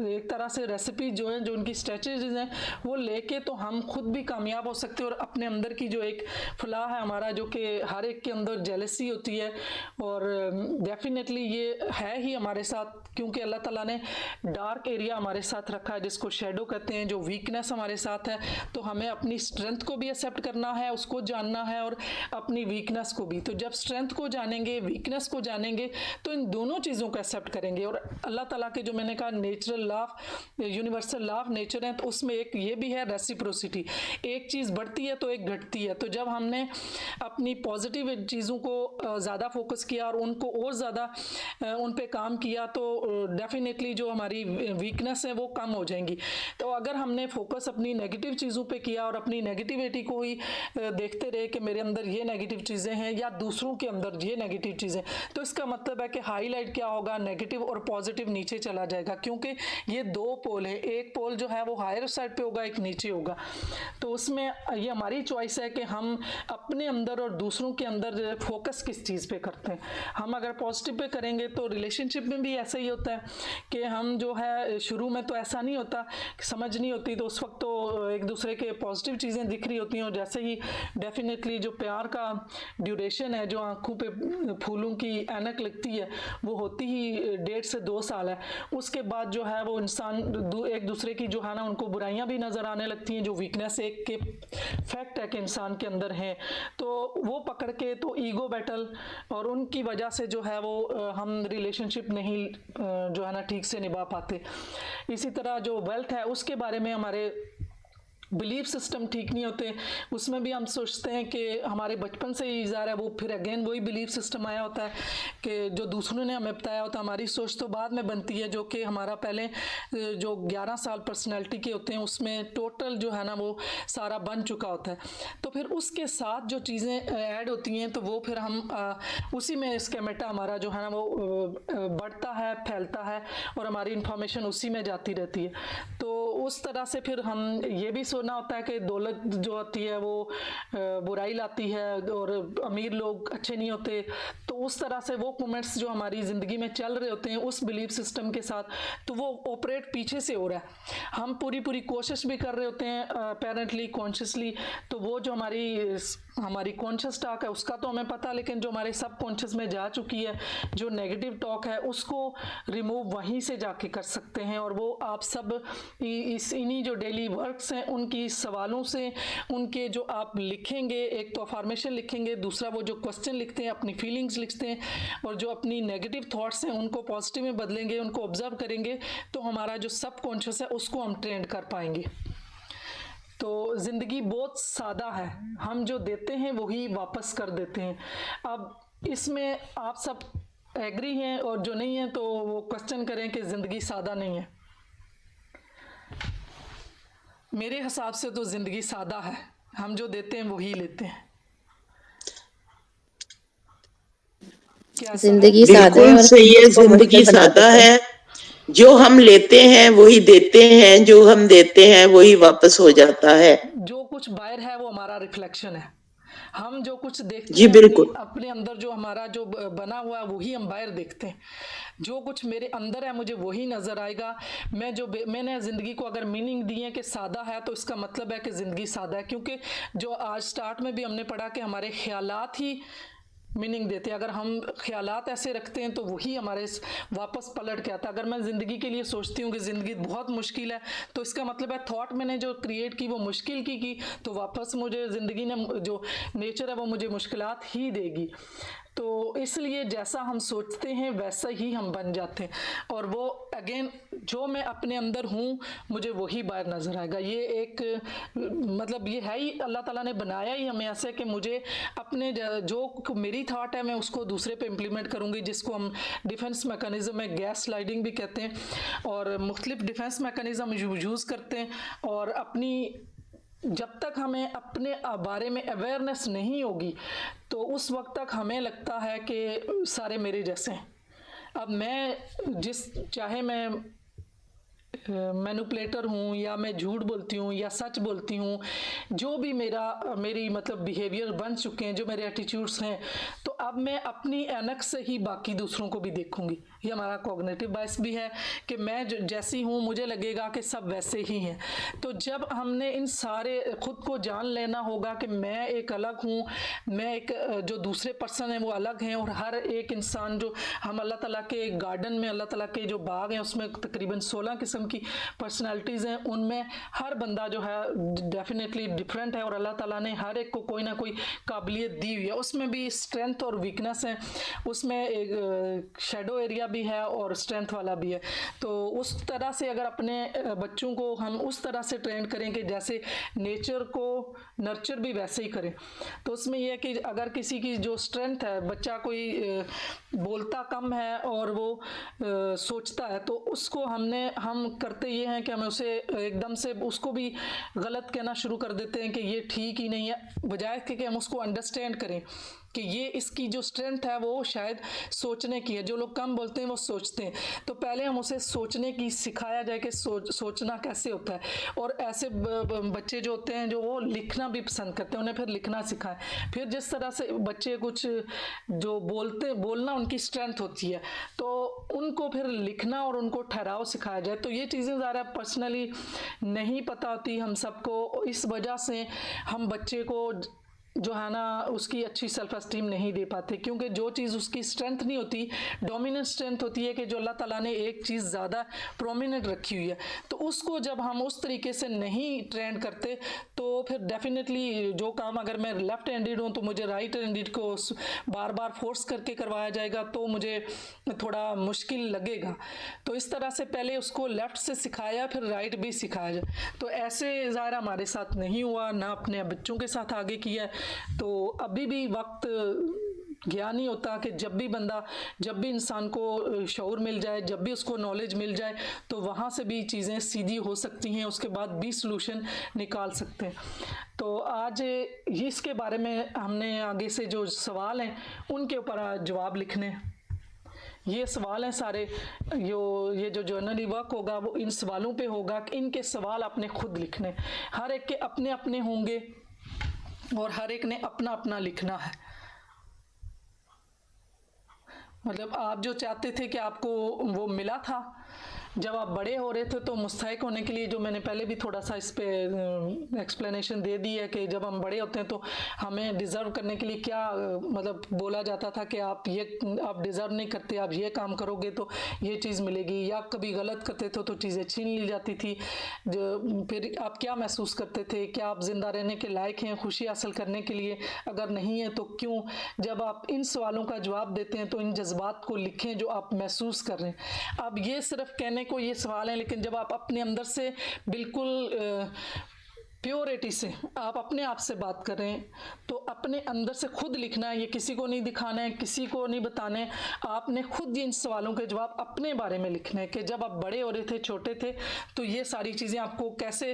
एक तरह से रेसिपी जो है, जो उनकी स्ट्रेटजीज हैं वो लेके तो हम खुद भी कामयाब हो सकते हैं। और अपने अंदर की जो एक फलाह है हमारा, जो कि हर एक के अंदर जेलसी होती है, और डेफिनेटली ये है ही हमारे साथ, क्योंकि अल्लाह ताला ने डार्क एरिया हमारे साथ रखा है जिसको शेडो कहते हैं, जो वीकनेस हमारे साथ है। तो हमें अपनी स्ट्रेंथ को भी एक्सेप्ट करना है, उसको जानना है, और अपनी वीकनेस को भी। तो जब स्ट्रेंथ को जानेंगे, वीकनेस को जानेंगे, तो इन दोनों चीज़ों को एक्सेप्ट करेंगे। और अल्लाह ताला के जो मैंने कहा natural law, universal law of nature है, तो उसमें एक ये भी है रेसिप्रोसिटी, एक चीज़ बढ़ती है तो एक घटती है। तो जब हमने अपनी पॉजिटिव चीज़ों को ज़्यादा फोकस किया और उनको और ज़्यादा उन पे काम किया, तो डेफिनेटली जो हमारी वीकनेस है वो कम हो जाएंगी। तो अगर हमने फोकस अपनी नेगेटिव चीज़ों पे किया और अपनी नेगेटिविटी को ही देखते रहे कि मेरे अंदर ये नेगेटिव चीज़ें हैं या दूसरों के अंदर ये नेगेटिव चीज़ें, तो इसका मतलब है कि हाईलाइट क्या होगा, नेगेटिव और पॉजिटिव नीचे चला जाएगा, क्योंकि ये दो पोल है। एक पोल जो है वो हायर साइड पे होगा, एक नीचे होगा। तो उसमें ये हमारी चॉइस है कि हम अपने अंदर और दूसरों के अंदर फोकस किस चीज़ पे करते हैं। हम अगर पॉजिटिव पे करेंगे तो रिलेशनशिप में भी ऐसा ही होता है कि हम जो है शुरू में तो ऐसा नहीं होता, समझ नहीं होती, तो उस वक्त तो एक दूसरे के पॉजिटिव चीज़ें दिख रही होती हैं। और जैसे ही डेफिनेटली जो प्यार का ड्यूरेशन है, जो आंखों पे फूलों की ऐनक लगती है, वो होती ही 1.5 से 2 साल है। उसके बाद जो है वो इंसान एक दूसरे की जो है ना, उनको बुराइयां भी नज़र आने लगती हैं, जो वीकनेस एक के फैक्ट है कि इंसान के अंदर है, तो वो पकड़ के तो ईगो बैटल, और उनकी वजह से जो है वो हम रिलेशनशिप नहीं जो है ना ठीक से निभा पाते। इसी तरह जो वेल्थ है उसके बारे में हमारे बिलीफ सिस्टम ठीक नहीं होते, उसमें भी हम सोचते हैं कि हमारे बचपन से ही ज़ाहिर है वो फिर अगेन वही बिलीफ सिस्टम आया होता है कि जो दूसरों ने हमें बताया होता है। हमारी सोच तो बाद में बनती है, जो कि हमारा पहले जो 11 साल पर्सनैलिटी के होते हैं उसमें टोटल जो है ना वो सारा बन चुका होता है। तो फिर उसके साथ जो चीज़ें ऐड होती हैं तो वो फिर हम उसी में स्केमेटा हमारा जो है ना वो बढ़ता है, फैलता है, और हमारी इंफॉर्मेशन उसी में जाती रहती है। तो उस तरह से फिर हम ये भी सोचना होता है कि दौलत जो होती है वो बुराई लाती है और अमीर लोग अच्छे नहीं होते। तो उस तरह से वो कमेंट्स जो हमारी ज़िंदगी में चल रहे होते हैं उस बिलीफ सिस्टम के साथ, तो वो ऑपरेट पीछे से हो रहा है। हम पूरी कोशिश भी कर रहे होते हैं अपेरेंटली कॉन्शियसली, तो वो जो हमारी कॉन्शियस टॉक है उसका तो हमें पता, लेकिन जो हमारे सब कॉन्शियस में जा चुकी है जो नेगेटिव टॉक है उसको रिमूव वहीं से जाके कर सकते हैं। और वो आप सब इन्हीं जो डेली वर्क्स हैं उनकी सवालों से, उनके जो आप लिखेंगे, एक तो अफर्मेशन लिखेंगे, दूसरा वो जो क्वेश्चन लिखते हैं, अपनी फीलिंग्स लिखते हैं, और जो अपनी नेगेटिव थॉट्स हैं उनको पॉजिटिव में बदलेंगे, उनको ऑब्जर्व करेंगे, तो हमारा जो सब कॉन्शियस है उसको हम ट्रेन कर पाएंगे। तो ज़िंदगी बहुत सादा है, हम जो देते हैं वही वापस कर देते हैं। अब इसमें आप सब एग्री हैं, और जो नहीं है तो वो क्वेश्चन करें कि ज़िंदगी सादा नहीं है। मेरे हिसाब से तो ज़िंदगी सादा है, हम जो देते हैं वही लेते हैं। क्या जिंदगी सादा है बिल्कुल और सही है, उसको जिंदगी मुश्किल बना सादा देते हैं। है। जो हम लेते हैं वही देते हैं, जो हम देते हैं वही वापस हो जाता है। जो कुछ बाहर है वो हमारा रिफ्लेक्शन है। हम जो कुछ देखते जी हैं बिल्कुल। अपने अंदर जो हमारा जो बना हुआ है वही हम बाहर देखते हैं। जो कुछ मेरे अंदर है मुझे वही नज़र आएगा। मैंने ज़िंदगी को अगर मीनिंग दी है कि सादा है, तो इसका मतलब है कि ज़िंदगी सादा है, क्योंकि जो आज स्टार्ट में भी हमने पढ़ा कि हमारे ख्यालात ही मीनिंग देते हैं। अगर हम ख्यालात ऐसे रखते हैं तो वही हमारे वापस पलट के आता है। अगर मैं ज़िंदगी के लिए सोचती हूँ कि ज़िंदगी बहुत मुश्किल है, तो इसका मतलब है थॉट मैंने जो क्रिएट की वो मुश्किल की, तो वापस मुझे ज़िंदगी ने जो नेचर है वो मुझे मुश्किलात ही देगी। तो इसलिए जैसा हम सोचते हैं वैसा ही हम बन जाते हैं, और वो अगेन जो मैं अपने अंदर हूँ मुझे वही बाहर नज़र आएगा। ये एक मतलब ये है ही, अल्लाह ताला ने बनाया ही हमें ऐसे कि मुझे अपने जो मेरी थाट है मैं उसको दूसरे पे इम्प्लीमेंट करूँगी, जिसको हम डिफेंस मैकेनिज़्म में गैस स्लाइडिंग भी कहते हैं, और मुख्तलिफ डिफेंस मैकेनिज़्म यूज़ करते हैं। और अपनी जब तक हमें अपने बारे में अवेयरनेस नहीं होगी तो उस वक्त तक हमें लगता है कि सारे मेरे जैसे हैं। अब मैं चाहे मैं मैनिपुलेटर हूँ या मैं झूठ बोलती हूँ या सच बोलती हूँ, जो भी मेरी मतलब बिहेवियर बन चुके हैं, जो मेरे एटीट्यूड्स हैं, तो अब मैं अपनी ऐनक से ही बाकी दूसरों को भी देखूंगी। ये हमारा कॉग्निटिव बायस भी है कि मैं जैसी हूँ मुझे लगेगा कि सब वैसे ही हैं। तो जब हमने इन सारे खुद को जान लेना होगा कि मैं एक अलग हूँ, मैं एक जो दूसरे पर्सन हैं वो अलग हैं, और हर एक इंसान जो हम अल्लाह ताला के गार्डन में, अल्लाह ताला के जो बाग हैं उसमें तकरीबन 16 किस्म की पर्सनालिटीज़ हैं, उनमें हर बंदा जो है डेफिनेटली डिफरेंट है, और अल्लाह ताला ने हर एक को कोई ना कोई काबिलियत दी हुई है। उसमें भी स्ट्रेंथ और वीकनेस है, उसमें एक शैडो एरिया भी है और स्ट्रेंथ वाला भी है। तो उस तरह से अगर अपने बच्चों को हम उस तरह से ट्रेन करें कि जैसे नेचर को नर्चर भी वैसे ही करें, तो उसमें यह है कि अगर किसी की जो स्ट्रेंथ है, बच्चा कोई बोलता कम है और वो सोचता है, तो उसको हम करते ये हैं कि हमें उसे एकदम से उसको भी गलत कहना शुरू कर देते हैं कि ये ठीक ही नहीं है, बजाय कि हम उसको अंडरस्टैंड करें कि ये इसकी जो स्ट्रेंथ है वो शायद सोचने की है। जो लोग कम बोलते हैं वो सोचते हैं, तो पहले हम उसे सोचने की सिखाया जाए कि सोचना कैसे होता है। और ऐसे बच्चे जो होते हैं जो वो लिखना भी पसंद करते हैं, उन्हें फिर लिखना सिखाएं। फिर जिस तरह से बच्चे कुछ जो बोलना उनकी स्ट्रेंथ होती है, तो उनको फिर लिखना और उनको ठहराव सिखाया जाए। तो ये चीज़ें ज़्यादा पर्सनली नहीं पता होती हम सबको, इस वजह से हम बच्चे को जो है ना उसकी अच्छी सेल्फ एस्टीम नहीं दे पाते, क्योंकि जो चीज़ उसकी स्ट्रेंथ नहीं होती, डोमिनेंट स्ट्रेंथ होती है कि जो अल्लाह ताला ने एक चीज़ ज़्यादा प्रोमिनेंट रखी हुई है, तो उसको जब हम उस तरीके से नहीं ट्रेंड करते तो फिर डेफिनेटली जो काम अगर मैं लेफ्ट हैंडेड हूँ तो मुझे राइट हैंडेड को बार बार फोर्स करके करवाया जाएगा तो मुझे थोड़ा मुश्किल लगेगा। तो इस तरह से पहले उसको लेफ्ट से सिखाया फिर राइट भी सिखाया जाए। तो ऐसे ज़ाहिर हमारे साथ नहीं हुआ, ना अपने बच्चों के साथ आगे किया। तो अभी भी वक्त गया नहीं होता कि जब भी इंसान को शऊर मिल जाए, जब भी उसको नॉलेज मिल जाए, तो वहाँ से भी चीज़ें सीधी हो सकती हैं, उसके बाद भी सलूशन निकाल सकते हैं। तो आज इसके बारे में हमने आगे से जो सवाल हैं उनके ऊपर जवाब लिखने, ये सवाल हैं सारे। ये जो जर्नली वर्क होगा वो इन सवालों पे होगा कि इनके सवाल आपने खुद लिखने, हर एक के अपने अपने होंगे और हर एक ने अपना अपना लिखना है। मतलब आप जो चाहते थे कि आपको वो मिला था जब आप बड़े हो रहे थे, तो मुस्तहिक होने के लिए जो मैंने पहले भी थोड़ा सा इस पे एक्सप्लेनेशन दे दी है कि जब हम बड़े होते हैं तो हमें डिज़र्व करने के लिए क्या मतलब बोला जाता था कि आप डिज़र्व नहीं करते, आप ये काम करोगे तो ये चीज़ मिलेगी, या कभी गलत करते थे तो चीज़ें छीन ली जाती थी। फिर आप क्या महसूस करते थे, क्या आप ज़िंदा रहने के लायक हैं खुशी हासिल करने के लिए, अगर नहीं है तो क्यों? जब आप इन सवालों का जवाब देते हैं तो इन जज्बात को लिखें जो आप महसूस कर रहे हैं। अब ये सिर्फ कहने को ये सवाल है, लेकिन जब आप अपने अंदर से बिल्कुल प्योरिटी से आप अपने आप से बात कर रहे हैं तो अपने अंदर से खुद लिखना है, ये किसी को नहीं दिखाना है, किसी को नहीं बताना है। आपने खुद इन सवालों के जवाब अपने बारे में लिखने हैं कि जब आप बड़े हो रहे थे, छोटे थे, तो ये सारी चीज़ें आपको कैसे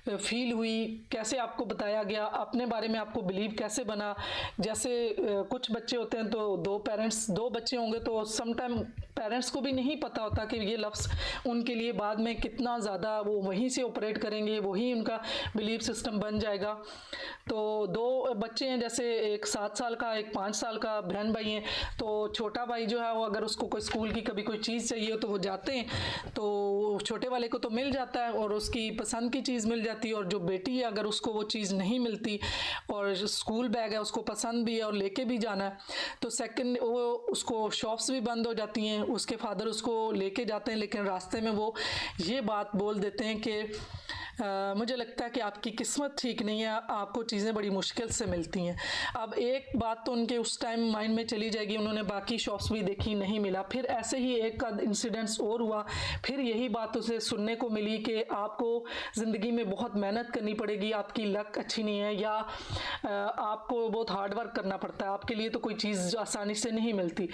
फील हुई, कैसे आपको बताया गया, अपने बारे में आपको बिलीव कैसे बना। जैसे कुछ बच्चे होते हैं तो दो बच्चे होंगे तो समटाइम पेरेंट्स को भी नहीं पता होता कि ये लफ्ज़ उनके लिए बाद में कितना ज़्यादा वो वहीं से ऑपरेट करेंगे, वही उनका बिलीव सिस्टम बन जाएगा। तो दो बच्चे हैं, जैसे एक 7 साल का, एक 5 साल का, बहन भाई हैं, तो छोटा भाई जो है वो अगर उसको कोई स्कूल की कभी कोई चीज़ चाहिए हो तो वो जाते हैं, तो छोटे वाले को तो मिल जाता है और उसकी पसंद की चीज़ मिल जाती है। और जो बेटी है अगर उसको वो चीज़ नहीं मिलती और स्कूल बैग है उसको पसंद भी है और लेके भी जाना है, तो सेकंड वो उसको शॉप्स भी बंद हो जाती हैं, उसके फादर उसको लेके जाते हैं, लेकिन रास्ते में वो ये बात बोल देते हैं कि मुझे लगता है कि आपकी किस्मत ठीक नहीं है, आपको चीज़ें बड़ी मुश्किल से मिलती हैं। अब एक बात तो उनके उस टाइम माइंड में चली जाएगी, उन्होंने बाकी शॉप्स भी देखी, नहीं मिला, फिर ऐसे ही एक का इंसिडेंट्स और हुआ, फिर यही बात उसे सुनने को मिली कि आपको ज़िंदगी में बहुत मेहनत करनी पड़ेगी, आपकी लक अच्छी नहीं है, या आपको बहुत हार्ड वर्क करना पड़ता है, आपके लिए तो कोई चीज़ आसानी से नहीं मिलती।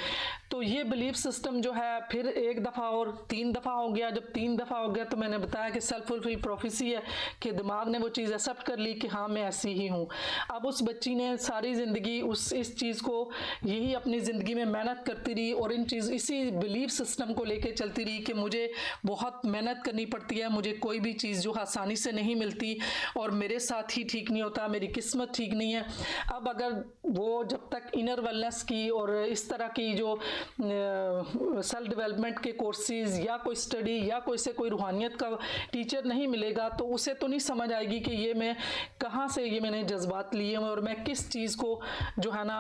तो ये बिलीफ सिस्टम जो है फिर एक दफ़ा और 3 दफ़ा हो गया। जब 3 दफ़ा हो गया तो मैंने बताया कि सेल्फ फुलफिल प्रोफेसी है कि दिमाग ने वो चीज़ एक्सेप्ट कर ली कि हाँ मैं ऐसी ही हूँ। अब उस बच्ची ने सारी ज़िंदगी इस चीज़ को यही अपनी ज़िंदगी में मेहनत करती रही और इसी बिलीफ सिस्टम को लेके चलती रही कि मुझे बहुत मेहनत करनी पड़ती है, मुझे कोई भी चीज़ जो आसानी से नहीं मिलती और मेरे साथ ही ठीक नहीं होता, मेरी किस्मत ठीक नहीं है। अब अगर वो जब तक इनर वेलनेस की और इस तरह की जो सेल्फ डेवलपमेंट के कोर्सेज या कोई स्टडी या कोई रूहानियत का टीचर नहीं मिलेगा तो उसे तो नहीं समझ आएगी कि ये मैं कहाँ से ये मैंने जज्बात लिए हैं और मैं किस चीज़ को जो है ना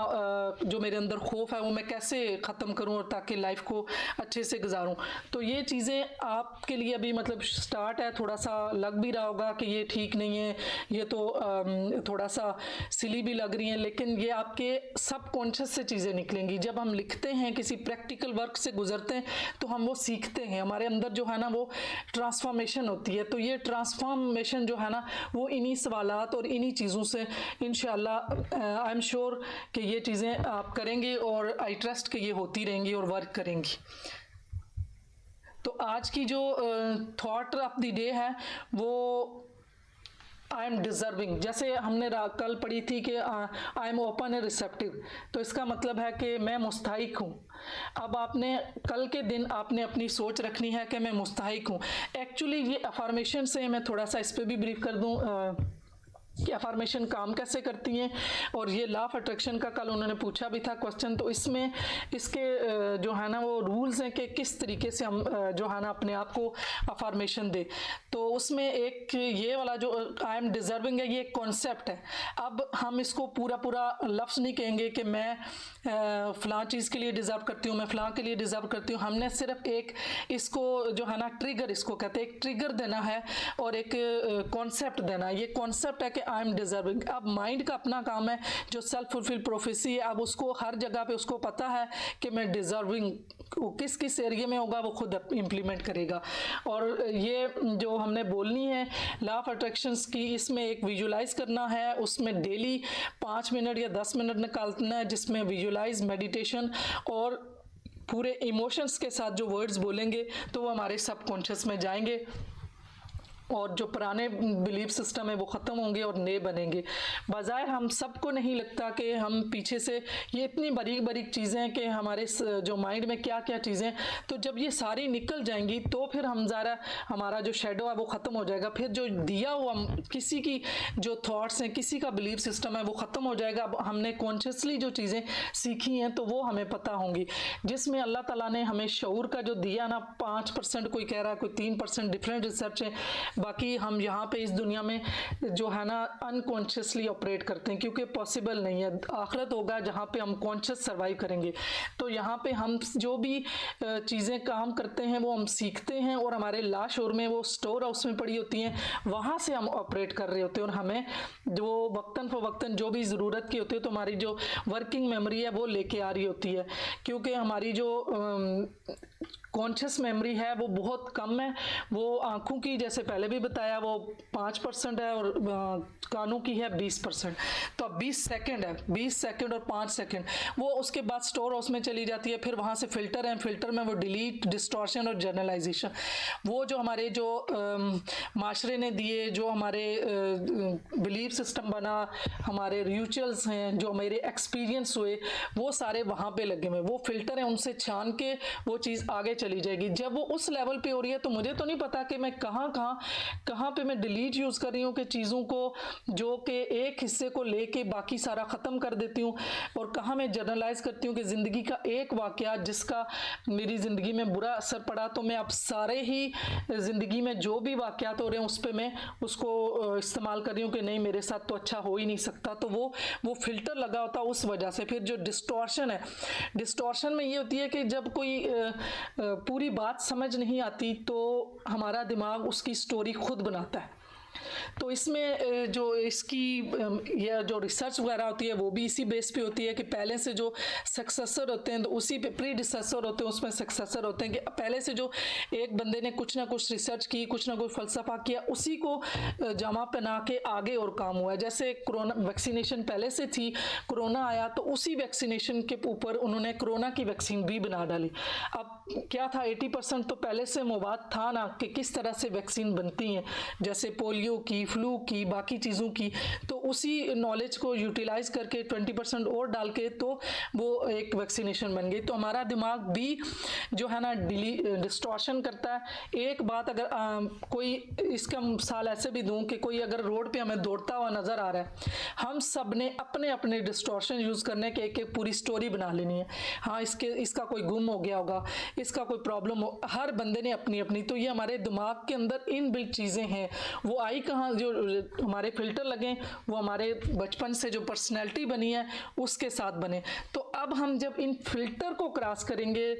जो मेरे अंदर खौफ है वो मैं कैसे ख़त्म करूँ और ताकि लाइफ को अच्छे से गुजारूँ। तो ये चीज़ें आपके लिए अभी मतलब स्टार्ट है, थोड़ा सा लग भी रहा होगा कि ये ठीक नहीं है, ये तो थोड़ा सा सिली भी लग रही हैं, लेकिन ये आपके सबकॉन्शियस से चीज़ें निकलेंगी। जब हम लिखते हैं, किसी प्रैक्टिकल वर्क से गुजरते हैं तो हम वो सीखते हैं, हमारे अंदर जो है ना वो ट्रांसफॉर्मेशन होती है। तो ये ट्रांसफॉर्मेशन जो है ना वो इन्हीं सवालात और इन्हीं चीज़ों से इंशाल्लाह आई एम श्योर कि ये चीज़ें आप करेंगे और आई ट्रस्ट कि ये होती रहेंगी और वर्क करेंगी। तो आज की जो थॉट ऑफ द डे है वो आई एम डिज़र्विंग, जैसे हमने कल पढ़ी थी कि I am open and receptive, तो इसका मतलब है कि मैं मुस्तहिक हूँ। अब आपने कल के दिन आपने अपनी सोच रखनी है कि मैं मुस्तहिक हूँ। एक्चुअली ये अफर्मेशन से मैं थोड़ा सा इस पर भी ब्रीफ कर दूँ कि अफर्मेशन काम कैसे करती हैं, और ये लॉ ऑफ अट्रैक्शन का कल उन्होंने पूछा भी था क्वेश्चन, तो इसमें इसके जो है ना वो रूल्स हैं कि किस तरीके से हम जो है ना अपने आप को अफर्मेशन दे। तो उसमें एक ये वाला जो आई एम डिज़र्विंग है, ये एक कॉन्सेप्ट है। अब हम इसको पूरा लफ्ज़ नहीं कहेंगे कि मैं फ़लाँ चीज़ के लिए डिज़र्व करती हूँ, मैं फ़लाँ के लिए डिज़र्व करती हूँ। हमने सिर्फ एक इसको जो है ना ट्रिगर, इसको कहते हैं, एक ट्रिगर देना है और एक कॉन्सेप्ट देना है। ये कॉन्सेप्ट है कि आई एम डिज़र्विंग। अब माइंड का अपना काम है, जो सेल्फ फुलफिल प्रोफेसी है, अब उसको हर जगह पे उसको पता है कि मैं डिज़र्विंग किस किस एरिया में होगा वो खुद इम्प्लीमेंट करेगा। और ये जो हमने बोलनी है लॉ ऑफ अट्रैक्शंस की, इसमें एक विजुलाइज करना है, उसमें डेली 5 मिनट या 10 मिनट निकालना है, जिसमें विजुलाइज, मेडिटेशन और पूरे इमोशंस के साथ जो वर्ड्स बोलेंगे तो वो हमारे सबकॉन्शियस में जाएंगे और जो पुराने बिलीफ सिस्टम है वो ख़त्म होंगे और नए बनेंगे। बाज़ाहिर हम सबको नहीं लगता कि हम पीछे से ये इतनी बारीक बारीक चीज़ें हैं कि हमारे जो माइंड में क्या क्या चीज़ें, तो जब ये सारी निकल जाएंगी तो फिर हम ज़रा हमारा जो शेडो है वो ख़त्म हो जाएगा। फिर जो दिया हुआ किसी की जो थॉट्स हैं, किसी का बिलीफ सिस्टम है वो ख़त्म हो जाएगा। अब हमने कॉन्शियसली जो चीज़ें सीखी हैं तो वो हमें पता होंगी, जिसमें अल्लाह ताला ने हमें शऊर का जो दिया ना 5%, कोई कह रहा है कोई 3%, डिफरेंट रिसर्च है। बाकी हम यहाँ पे इस दुनिया में जो है ना अनकॉन्शियसली ऑपरेट करते हैं, क्योंकि पॉसिबल नहीं है। आखिरत होगा जहाँ पे हम कॉन्शियस सर्वाइव करेंगे। तो यहाँ पे हम जो भी चीज़ें काम करते हैं वो हम सीखते हैं और हमारे लाशोर में वो स्टोर हाउस में पड़ी होती हैं, वहाँ से हम ऑपरेट कर रहे होते हैं। और हमें जो वक्तन फ़वक्तन जो भी ज़रूरत की होती है तो हमारी जो वर्किंग मेमोरी है वो लेके आ रही होती है, क्योंकि हमारी जो कॉन्शियस मेमोरी है वो बहुत कम है। वो आँखों की, जैसे पहले भी बताया, वो 5% है और कानों की है 20%। तो अब 20 सेकंड है, 20 सेकंड और 5 सेकंड वो उसके बाद स्टोर हाउस में चली जाती है। फिर वहाँ से फ़िल्टर है, फ़िल्टर में वो डिलीट, डिस्टॉर्शन और जनरलाइजेशन, वो जो हमारे जो माशरे ने दिए, जो हमारे बिलीफ सिस्टम बना, हमारे रिचुअल्स हैं, जो मेरे एक्सपीरियंस हुए, वो सारे वहाँ पे लगे हुए। वो फ़िल्टर हैं, उनसे छान के वो चीज़ आगे चली जाएगी। जब वो उस लेवल पे हो रही है तो मुझे तो नहीं पता कि मैं कहाँ पे मैं डिलीट यूज़ कर रही हूँ कि चीज़ों को, जो कि एक हिस्से को लेके बाकी सारा ख़त्म कर देती हूँ, और कहाँ मैं जनरलाइज करती हूँ कि ज़िंदगी का एक वाक़या जिसका मेरी ज़िंदगी में बुरा असर पड़ा, तो मैं अब सारे ही ज़िंदगी में जो भी वाक़यात हो रहे हैं उस पर मैं उसको इस्तेमाल कर रही हूँ कि नहीं मेरे साथ तो अच्छा हो ही नहीं सकता। तो वो फ़िल्टर लगा होता उस वजह से। फिर जो डिस्टॉर्शन है, डिस्टॉर्शन में ये होती है कि जब कोई पूरी बात समझ नहीं आती तो हमारा दिमाग उसकी स्टोरी खुद बनाता है। तो इसमें जो इसकी यह जो रिसर्च वगैरह होती है वो भी इसी बेस पे होती है कि पहले से जो सक्सेसर होते हैं तो उसी पे प्री डिसेसर होते हैं, उसमें सक्सेसर होते हैं कि पहले से जो एक बंदे ने कुछ ना कुछ रिसर्च की, कुछ ना कुछ फलसफा किया, उसी को जमा पहना के आगे और काम हुआ है। जैसे कोरोना वैक्सीनेशन पहले से थी, कोरोना आया तो उसी वैक्सीनेशन के ऊपर उन्होंने कोरोना की वैक्सीन भी बना डाली। अब क्या था, 80% तो पहले से मवाद था ना कि किस तरह से वैक्सीन बनती हैं, जैसे पोलियो की, फ्लू की, बाकी चीज़ों की, तो उसी नॉलेज को यूटिलाइज करके 20% और डाल के तो वो एक वैक्सीनेशन बन गई। तो हमारा दिमाग भी जो है ना डिस्टॉर्शन करता है। एक बात अगर कोई इसका मिसाल ऐसे भी दूं कि कोई अगर रोड पे हमें दौड़ता हुआ नज़र आ रहा है, हम सब ने अपने अपने डिस्टॉर्शन यूज़ करने के एक पूरी स्टोरी बना लेनी है। हाँ, इसका कोई गुम हो गया होगा, इसका कोई प्रॉब्लम हो, हर बंदे ने अपनी अपनी। तो ये हमारे दिमाग के अंदर इनबिल्ट चीज़ें हैं। वो आई कहाँ, जो हमारे फिल्टर लगे वो हमारे बचपन से जो पर्सनैलिटी बनी है उसके साथ बने। तो अब हम जब इन फिल्टर को क्रॉस करेंगे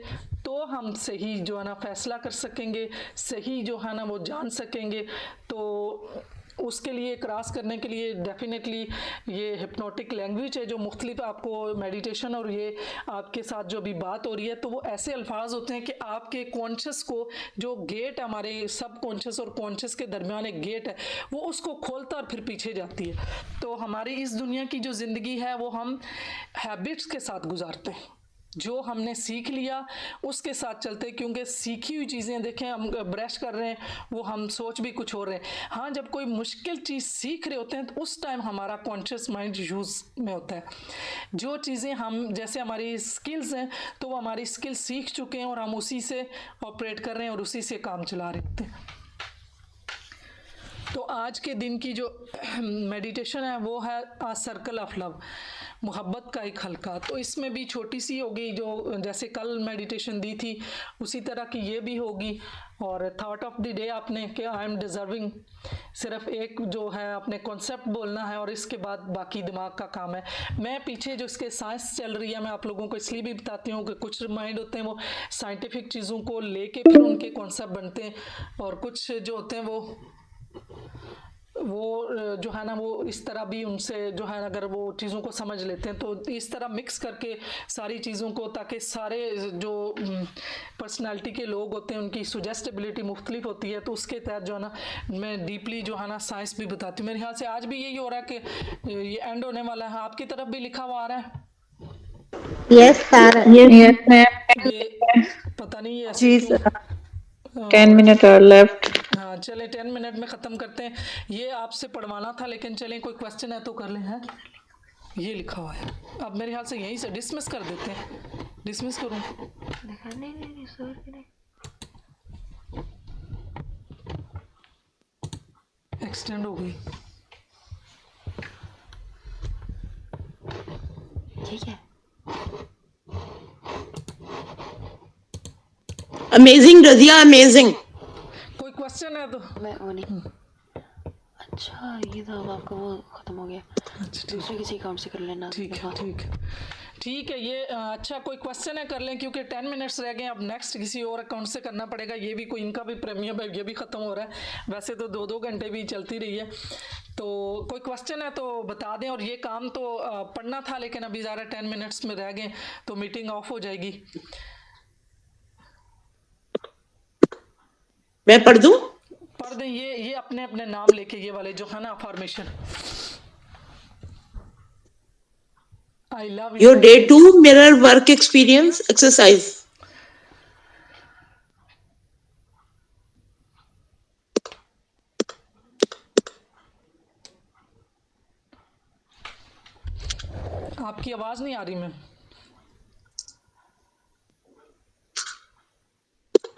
तो हम सही जो है ना फैसला कर सकेंगे, सही जो है ना वो जान सकेंगे। तो उसके लिए क्रॉस करने के लिए डेफिनेटली ये हिप्नोटिक लैंग्वेज है जो मुख्तलिफ आपको मेडिटेशन और ये आपके साथ जो अभी बात हो रही है, तो वो ऐसे अल्फाज होते हैं कि आपके कॉन्शियस को जो गेट हमारे सब कॉन्शियस और कॉन्शियस के दरमियान एक गेट है, वो उसको खोलता और फिर पीछे जाती है। तो हमारी इस दुनिया की जो ज़िंदगी है वो हम हैबिट्स के साथ गुजारते हैं, जो हमने सीख लिया उसके साथ चलते, क्योंकि सीखी हुई चीज़ें देखें, हम ब्रश कर रहे हैं वो हम सोच भी कुछ हो रहे हैं। हाँ, जब कोई मुश्किल चीज़ सीख रहे होते हैं तो उस टाइम हमारा कॉन्शियस माइंड यूज़ में होता है। जो चीज़ें हम जैसे हमारी स्किल्स हैं तो वो हमारी स्किल सीख चुके हैं और हम उसी से ऑपरेट कर रहे हैं और उसी से काम चला रहे होते हैं। तो आज के दिन की जो मेडिटेशन है वो है आ सर्कल ऑफ लव, मोहब्बत का एक हल्का। तो इसमें भी छोटी सी होगी, जो जैसे कल मेडिटेशन दी थी उसी तरह की ये भी होगी। और थॉट ऑफ द डे आपने कि आई एम डिज़र्विंग, सिर्फ एक जो है अपने कॉन्सेप्ट बोलना है और इसके बाद बाकी दिमाग का काम है। मैं पीछे जो इसके साइंस चल रही है मैं आप लोगों को इसलिए भी बताती हूँ कि कुछ माइंड होते हैं वो साइंटिफिक चीज़ों को लेके फिर उनके कॉन्सेप्ट बनते हैं, और कुछ जो होते हैं वो जो है ना वो इस तरह भी उनसे जो है अगर वो चीज़ों को समझ लेते हैं तो इस तरह मिक्स करके सारी चीज़ों को, ताकि सारे जो पर्सनालिटी के लोग होते हैं उनकी सुजेस्टेबिलिटी मुख्तलिफ होती है, तो उसके तहत जो है ना मैं डीपली जो है ना साइंस भी बताती हूँ। मेरे ख्याल से आज भी यही हो रहा है कि ये एंड होने वाला है। आपकी तरफ भी लिखा हुआ आ रहा है? Yes sir. Yes, ma'am. ये पता नहीं है जी ऐसे सर। क्यों। 10 minutes are left. हाँ चले 10 मिनट में ख़त्म करते हैं। ये आपसे पढ़वाना था, लेकिन चलें कोई क्वेश्चन है तो कर लें। हैं ये लिखा हुआ है, अब मेरे ख्याल से यहीं से डिसमिस कर देते हैं। डिसमिस करूँ? नहीं सर नहीं। एक्सटेंड हो गई। ठीक है। Amazing Razia, amazing. कोई क्वेश्चन है तो? मैं वो नहीं। अच्छा ये था, अब आपका वो खत्म हो गया। अच्छा दूसरे किसी अकाउंट से कर लेना। ठीक है ठीक है। ये अच्छा कोई क्वेश्चन है कर लें, क्योंकि 10 मिनट्स रह गए। अब नेक्स्ट किसी और अकाउंट से करना पड़ेगा। ये भी कोई इनका भी प्रीमियम है, ये भी ख़त्म हो रहा है। वैसे तो 2-2 घंटे भी चलती रही है। तो कोई क्वेश्चन है तो बता दें। और ये काम तो पढ़ना था, लेकिन अभी ज़्यादा 10 मिनट्स में रह गए तो मीटिंग ऑफ हो जाएगी। मैं पढ़ दूं? पढ़ दें। ये अपने अपने नाम लेके ये वाले जो है ना affirmation. I love Your day 2 mirror work experience exercise. आपकी आवाज नहीं आ रही मैम।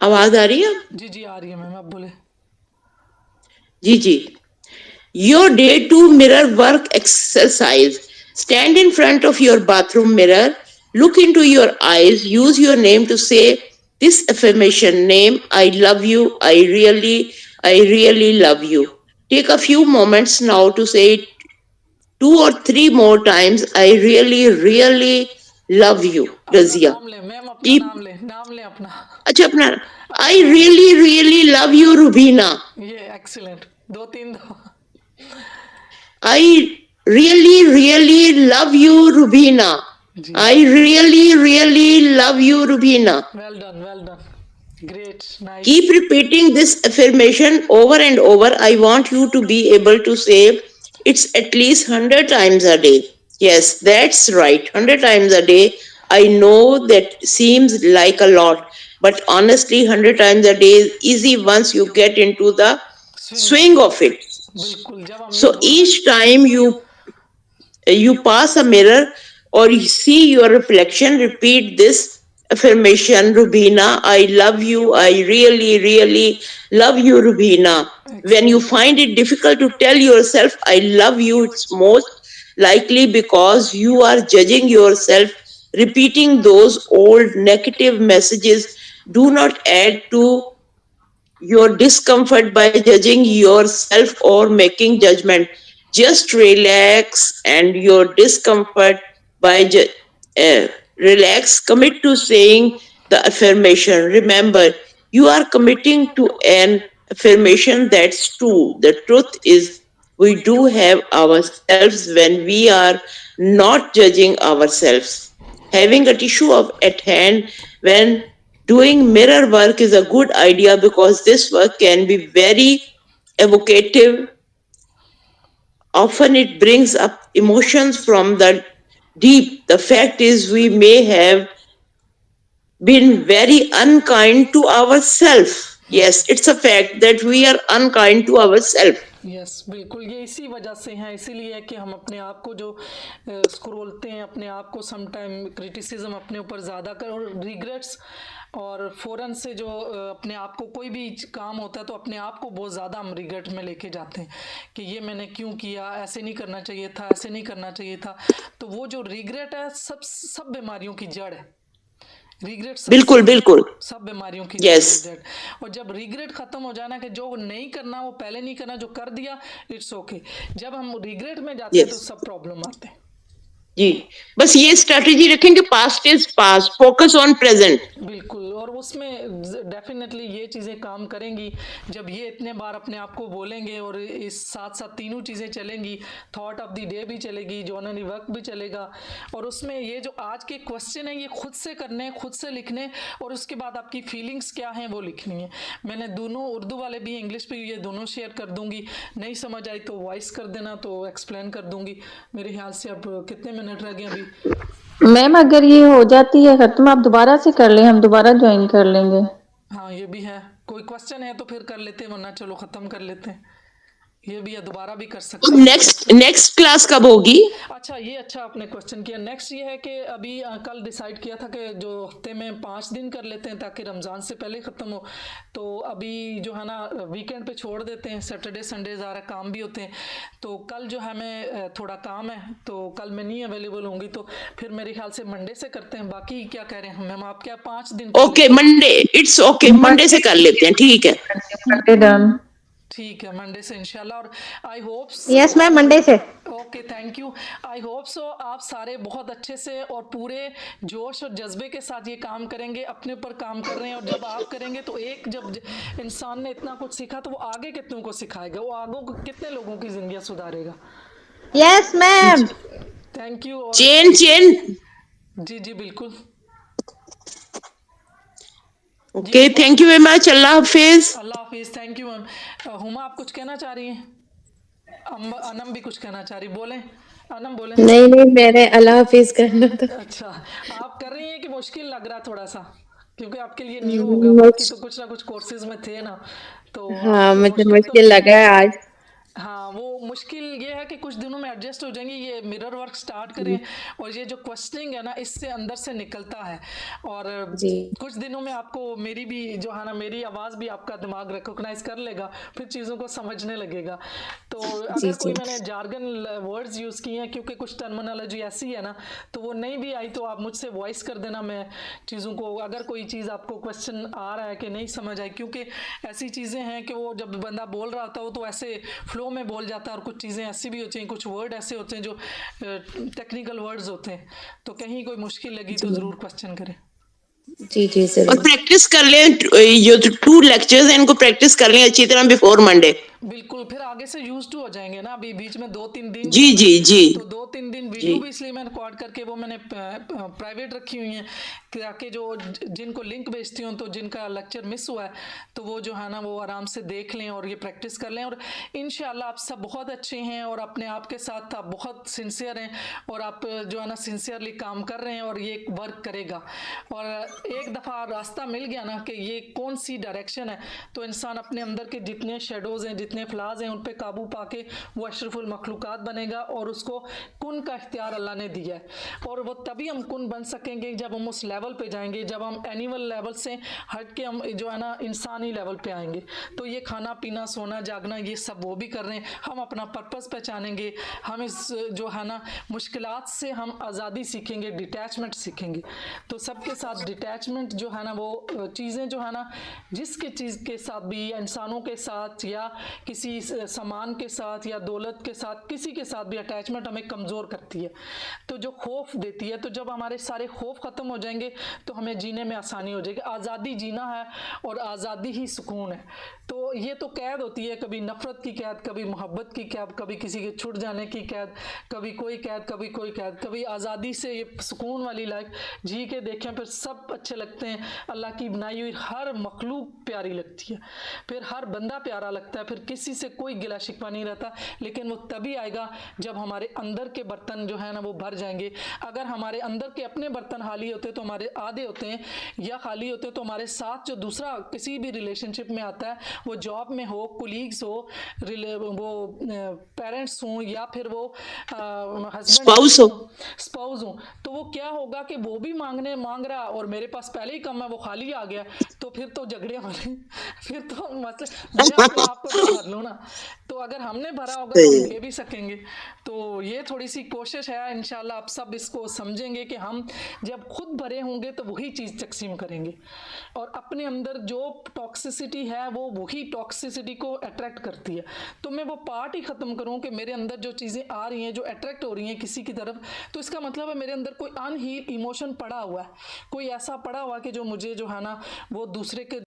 आवाज आ रही है? जी आ रही है मैम, आप बोले। जी। Your day 2 mirror work exercise. Stand in front of your bathroom mirror. Look into your eyes. Use your name to say this affirmation. Name, I love you. I really love you. Take a few moments now to say it 2 or 3 more times. I really love you. Razia. नाम ले ma'am, अपना नाम ले अपना। अच्छा अपना। I really love you, Rubina. ये excellent. दो तीन दो। I really love you, Rubina. जी, I really love you, Rubina. Well done, great, nice. Keep repeating this affirmation over and over. I want you to be able to say it's at least 100 times a day. Yes, that's right. 100 times a day. I know that seems like a lot, but honestly, 100 times a day is easy once you get into the swing of it. बिल्कुल, जब हम ये So बोलना each time you pass a mirror or you see your reflection, repeat this affirmation, Rubina, I love you. I really love you, Rubina. When you find it difficult to tell yourself, I love you, it's most likely because you are judging yourself. Repeating those old negative messages do not add to your discomfort by judging yourself or making judgment. Just relax and your discomfort by relax. Commit to saying the affirmation. Remember, you are committing to an affirmation that's true. The truth is, we do have ourselves when we are not judging ourselves. Having a tissue at hand when doing mirror work is a good idea because this work can be very evocative. Often it brings up emotions from the deep. The fact is, we may have been very unkind to ourselves. Yes, it's a fact that we are unkind to ourselves. Yes बिल्कुल, ये इसी वजह से हैं, इसीलिए कि हम अपने आप को जो स्क्रोलते हैं, अपने आप को सम टाइम क्रिटिसिज्म अपने ऊपर ज़्यादा कर और रिग्रेट्स और फ़ौरन से जो अपने आप को कोई भी काम होता है तो अपने आप को बहुत ज़्यादा हम रिग्रेट में लेके जाते हैं कि ये मैंने क्यों किया, ऐसे नहीं करना चाहिए था, ऐसे नहीं करना चाहिए था। तो वो जो रिग्रेट है सब बीमारियों की जड़ है। रिग्रेट बिल्कुल सब बीमारियों की Yes. रिग्रेट। और जब रिग्रेट खत्म हो जाना कि जो नहीं करना वो पहले नहीं करना, जो कर दिया इट्स ओके। जब हम रिग्रेट में जाते हैं Yes. तो सब प्रॉब्लम आते हैं। जी, बस ये स्ट्रेटेजी रखेंगे, past is past, focus on present. बिल्कुल, और उसमें डेफिनेटली ये चीज़ें काम करेंगी जब ये इतने बार अपने आप को बोलेंगे और इस साथ साथ तीनों चीज़ें चलेंगी। थॉट ऑफ द डे भी चलेगी, जर्नली वर्क भी चलेगा, और उसमें ये जो आज के क्वेश्चन है ये खुद से करने, खुद से लिखने, और उसके बाद आपकी फीलिंग्स क्या हैं वो लिखनी है। मैंने दोनों उर्दू वाले भी इंग्लिश भी ये दोनों शेयर कर दूंगी। नहीं समझ आई तो वॉइस कर देना तो एक्सप्लेन कर दूंगी। मेरे ख्याल से अब कितने मिनट रह गए अभी? मैम अगर ये हो जाती है खत्म आप दोबारा से कर लें, हम दोबारा ज्वाइन कर लेंगे। हाँ ये भी है, कोई क्वेश्चन है तो फिर कर लेते हैं, वरना चलो ख़त्म कर लेते हैं। ये भी है, दोबारा भी कर सकते हैं। नेक्स्ट क्लास कब होगी? अच्छा, ये अच्छा आपने क्वेश्चन किया। नेक्स्ट ये है कि अभी कल डिसाइड किया था कि जो हफ्ते में 5 दिन कर लेते हैं ताकि रमज़ान से पहले ख़त्म हो। तो अभी जो है ना वीकेंड पे छोड़ देते हैं, सैटरडे संडे ज़्यादा काम भी होते हैं। तो कल जो है मैं थोड़ा काम है तो कल मैं नहीं अवेलेबल होंगी, तो फिर मेरे ख्याल से मंडे से करते हैं। बाकी क्या कह रहे हैं मैम, आप क्या 5 दिन? Okay Monday, it's okay, Monday से कर लेते हैं, ठीक है। डन, ठीक है, मंडे से इंशाल्लाह। और I hope yes ma'am Monday से। Okay, thank you. I hope so आप सारे बहुत अच्छे से और पूरे जोश और जज्बे के साथ ये काम करेंगे, अपने ऊपर काम कर रहे हैं। और जब आप करेंगे तो जब इंसान ने इतना कुछ सीखा तो वो आगे कितनों को सिखाएगा, वो आगे कितने लोगों की जिंदगी सुधारेगा। Yes ma'am. Thank you. चेन जी जी बिल्कुल। Okay, thank you very much, अल्लाह हाफिज। अल्लाह हाफिज, थैंक यू मैम। हुमा आप कुछ कहना चाह रही हैं? अनम भी कुछ कहना चाह रही, बोलें अनम, बोलें। नहीं मैंने अल्लाह हाफिज करना था। अच्छा, आप कर रही हैं कि मुश्किल लग रहा थोड़ा सा, क्योंकि आपके लिए न्यू होगा, बाकी तो कुछ ना कुछ कोर्सेज में थे ना, तो हाँ मुझे तो मुश्किल लगा है आज। हाँ, वो मुश्किल ये है कि कुछ दिनों में एडजस्ट हो जाएंगी। ये मिरर वर्क स्टार्ट करें और ये जो क्वेश्चनिंग है ना इससे अंदर से निकलता है, और कुछ दिनों में आपको मेरी भी जो है ना मेरी आवाज़ भी आपका दिमाग रिकॉग्नाइज कर लेगा, फिर चीज़ों को समझने लगेगा। तो अगर कोई मैंने जार्गन वर्ड्स यूज़ किए हैं क्योंकि कुछ टर्मिनोलॉजी ऐसी है ना, तो वो नहीं भी आई तो आप मुझसे वॉइस कर देना, मैं चीज़ों को, अगर कोई चीज़ आपको क्वेश्चन आ रहा है कि नहीं समझ आई, क्योंकि ऐसी चीज़ें हैं कि वो जब बंदा बोल रहा होता है वो तो ऐसे फ्लो में बोल जाता है, और कुछ चीज़ें ऐसी भी होती हैं, कुछ वर्ड ऐसे होते हैं जो टेक्निकल वर्ड्स होते हैं, तो कहीं कोई मुश्किल लगी तो ज़रूर क्वेश्चन करें। जी जरूर। और प्रैक्टिस कर लें, ये जो 2 लेक्चर्स हैं इनको प्रैक्टिस कर लें अच्छी तरह बिफोर मंडे। बिल्कुल, फिर आगे से यूज टू हो जाएंगे ना। अभी बीच में 2-3 दिन जी जो है जी ना, जी तो 2-3 दिन जी वीडियो भी इसलिए मैंने रिकॉर्ड करके वो मैंने प्राइवेट रखी हुई हैं, ताकि जो जिनको लिंक भेजती हूँ, तो जिनका लेक्चर मिस हुआ है तो वो जो है ना वो आराम से देख लें और ये प्रैक्टिस कर लें। और इंशाल्लाह आप सब बहुत अच्छे हैं और अपने आप के साथ आप बहुत सिंसियर हैं और आप जो है ना सिंसियरली काम कर रहे हैं और ये वर्क करेगा। और एक दफ़ा रास्ता मिल गया ना कि ये कौन सी डायरेक्शन है, तो इंसान अपने अंदर के जितने शेडोज़ हैं, जितने फ्लाज हैं, उन पे काबू पाके वो अशरफुल मखलूक़ात बनेगा और उसको कुन का इख्तियार अल्लाह ने दिया है। और वो तभी हम कुन बन सकेंगे जब हम उस लेवल पे जाएंगे, जब हम एनिमल लेवल से हट के हम जो है ना इंसानी लेवल पे आएंगे। तो ये खाना पीना सोना जागना ये सब वो भी कर रहे हैं, हम अपना पर्पस पहचानेंगे, हम इस जो है ना मुश्किलात से हम आज़ादी सीखेंगे, डिटैचमेंट सीखेंगे। तो सबके साथ डिटैचमेंट जो है ना वो चीज़ें जो है ना जिसके चीज़ के साथ भी, या इंसानों के साथ या किसी सामान के साथ या दौलत के साथ, किसी के साथ भी अटैचमेंट हमें कमज़ोर करती है, तो जो खौफ देती है। तो जब हमारे सारे खौफ ख़त्म हो जाएंगे तो हमें जीने में आसानी हो जाएगी। आज़ादी जीना है और आज़ादी ही सुकून है। तो ये तो कैद होती है, कभी नफ़रत की कैद, कभी मोहब्बत की कैद, कभी किसी के छुट जाने की कैद, कभी कोई कैद, कभी कोई कैद, कभी आज़ादी से ये सुकून वाली लाइफ जी के देखें, फिर सब अच्छे लगते हैं। अल्लाह की बनाई हुई हर मखलूक प्यारी लगती है, फिर हर बंदा प्यारा लगता है, फिर किसी से कोई गिला शिकवा नहीं रहता। लेकिन वो तभी आएगा जब हमारे अंदर के बर्तन जो है ना वो भर जाएंगे। अगर हमारे अंदर के अपने बर्तन खाली होते तो हमारे आधे होते हैं, या खाली होते तो हमारे साथ जो दूसरा किसी भी रिलेशनशिप में आता है, वो जॉब में हो, कोलीग्स हो, वो पेरेंट्स हों, या फिर वो स्पाउस हो। स्पाउस हो, तो वो क्या होगा कि वो भी मांग रहा और मेरे पास पहले ही कम है, वो खाली आ गया, तो फिर तो झगड़े होने, फिर तो मतलब मैं अपने आप को तो भर लूँ ना। तो अगर हमने भरा होगा तो सही हम है। दे भी सकेंगे। तो ये थोड़ी सी कोशिश है, इंशाल्लाह आप सब इसको समझेंगे कि हम जब खुद भरे होंगे तो वही चीज़ तकसीम करेंगे, और अपने अंदर जो टॉक्सिसिटी है वो वही टॉक्सिसिटी को अट्रैक्ट करती है। तो मैं वो पार्ट ही ख़त्म करूँ कि मेरे अंदर जो चीज़ें आ रही हैं, जो अट्रैक्ट हो रही हैं किसी की तरफ, तो इसका मतलब है मेरे अंदर कोई अनहील इमोशन पड़ा हुआ है, कोई ऐसा पड़ा हुआ कि जो मुझे जो है ना वो दूसरे के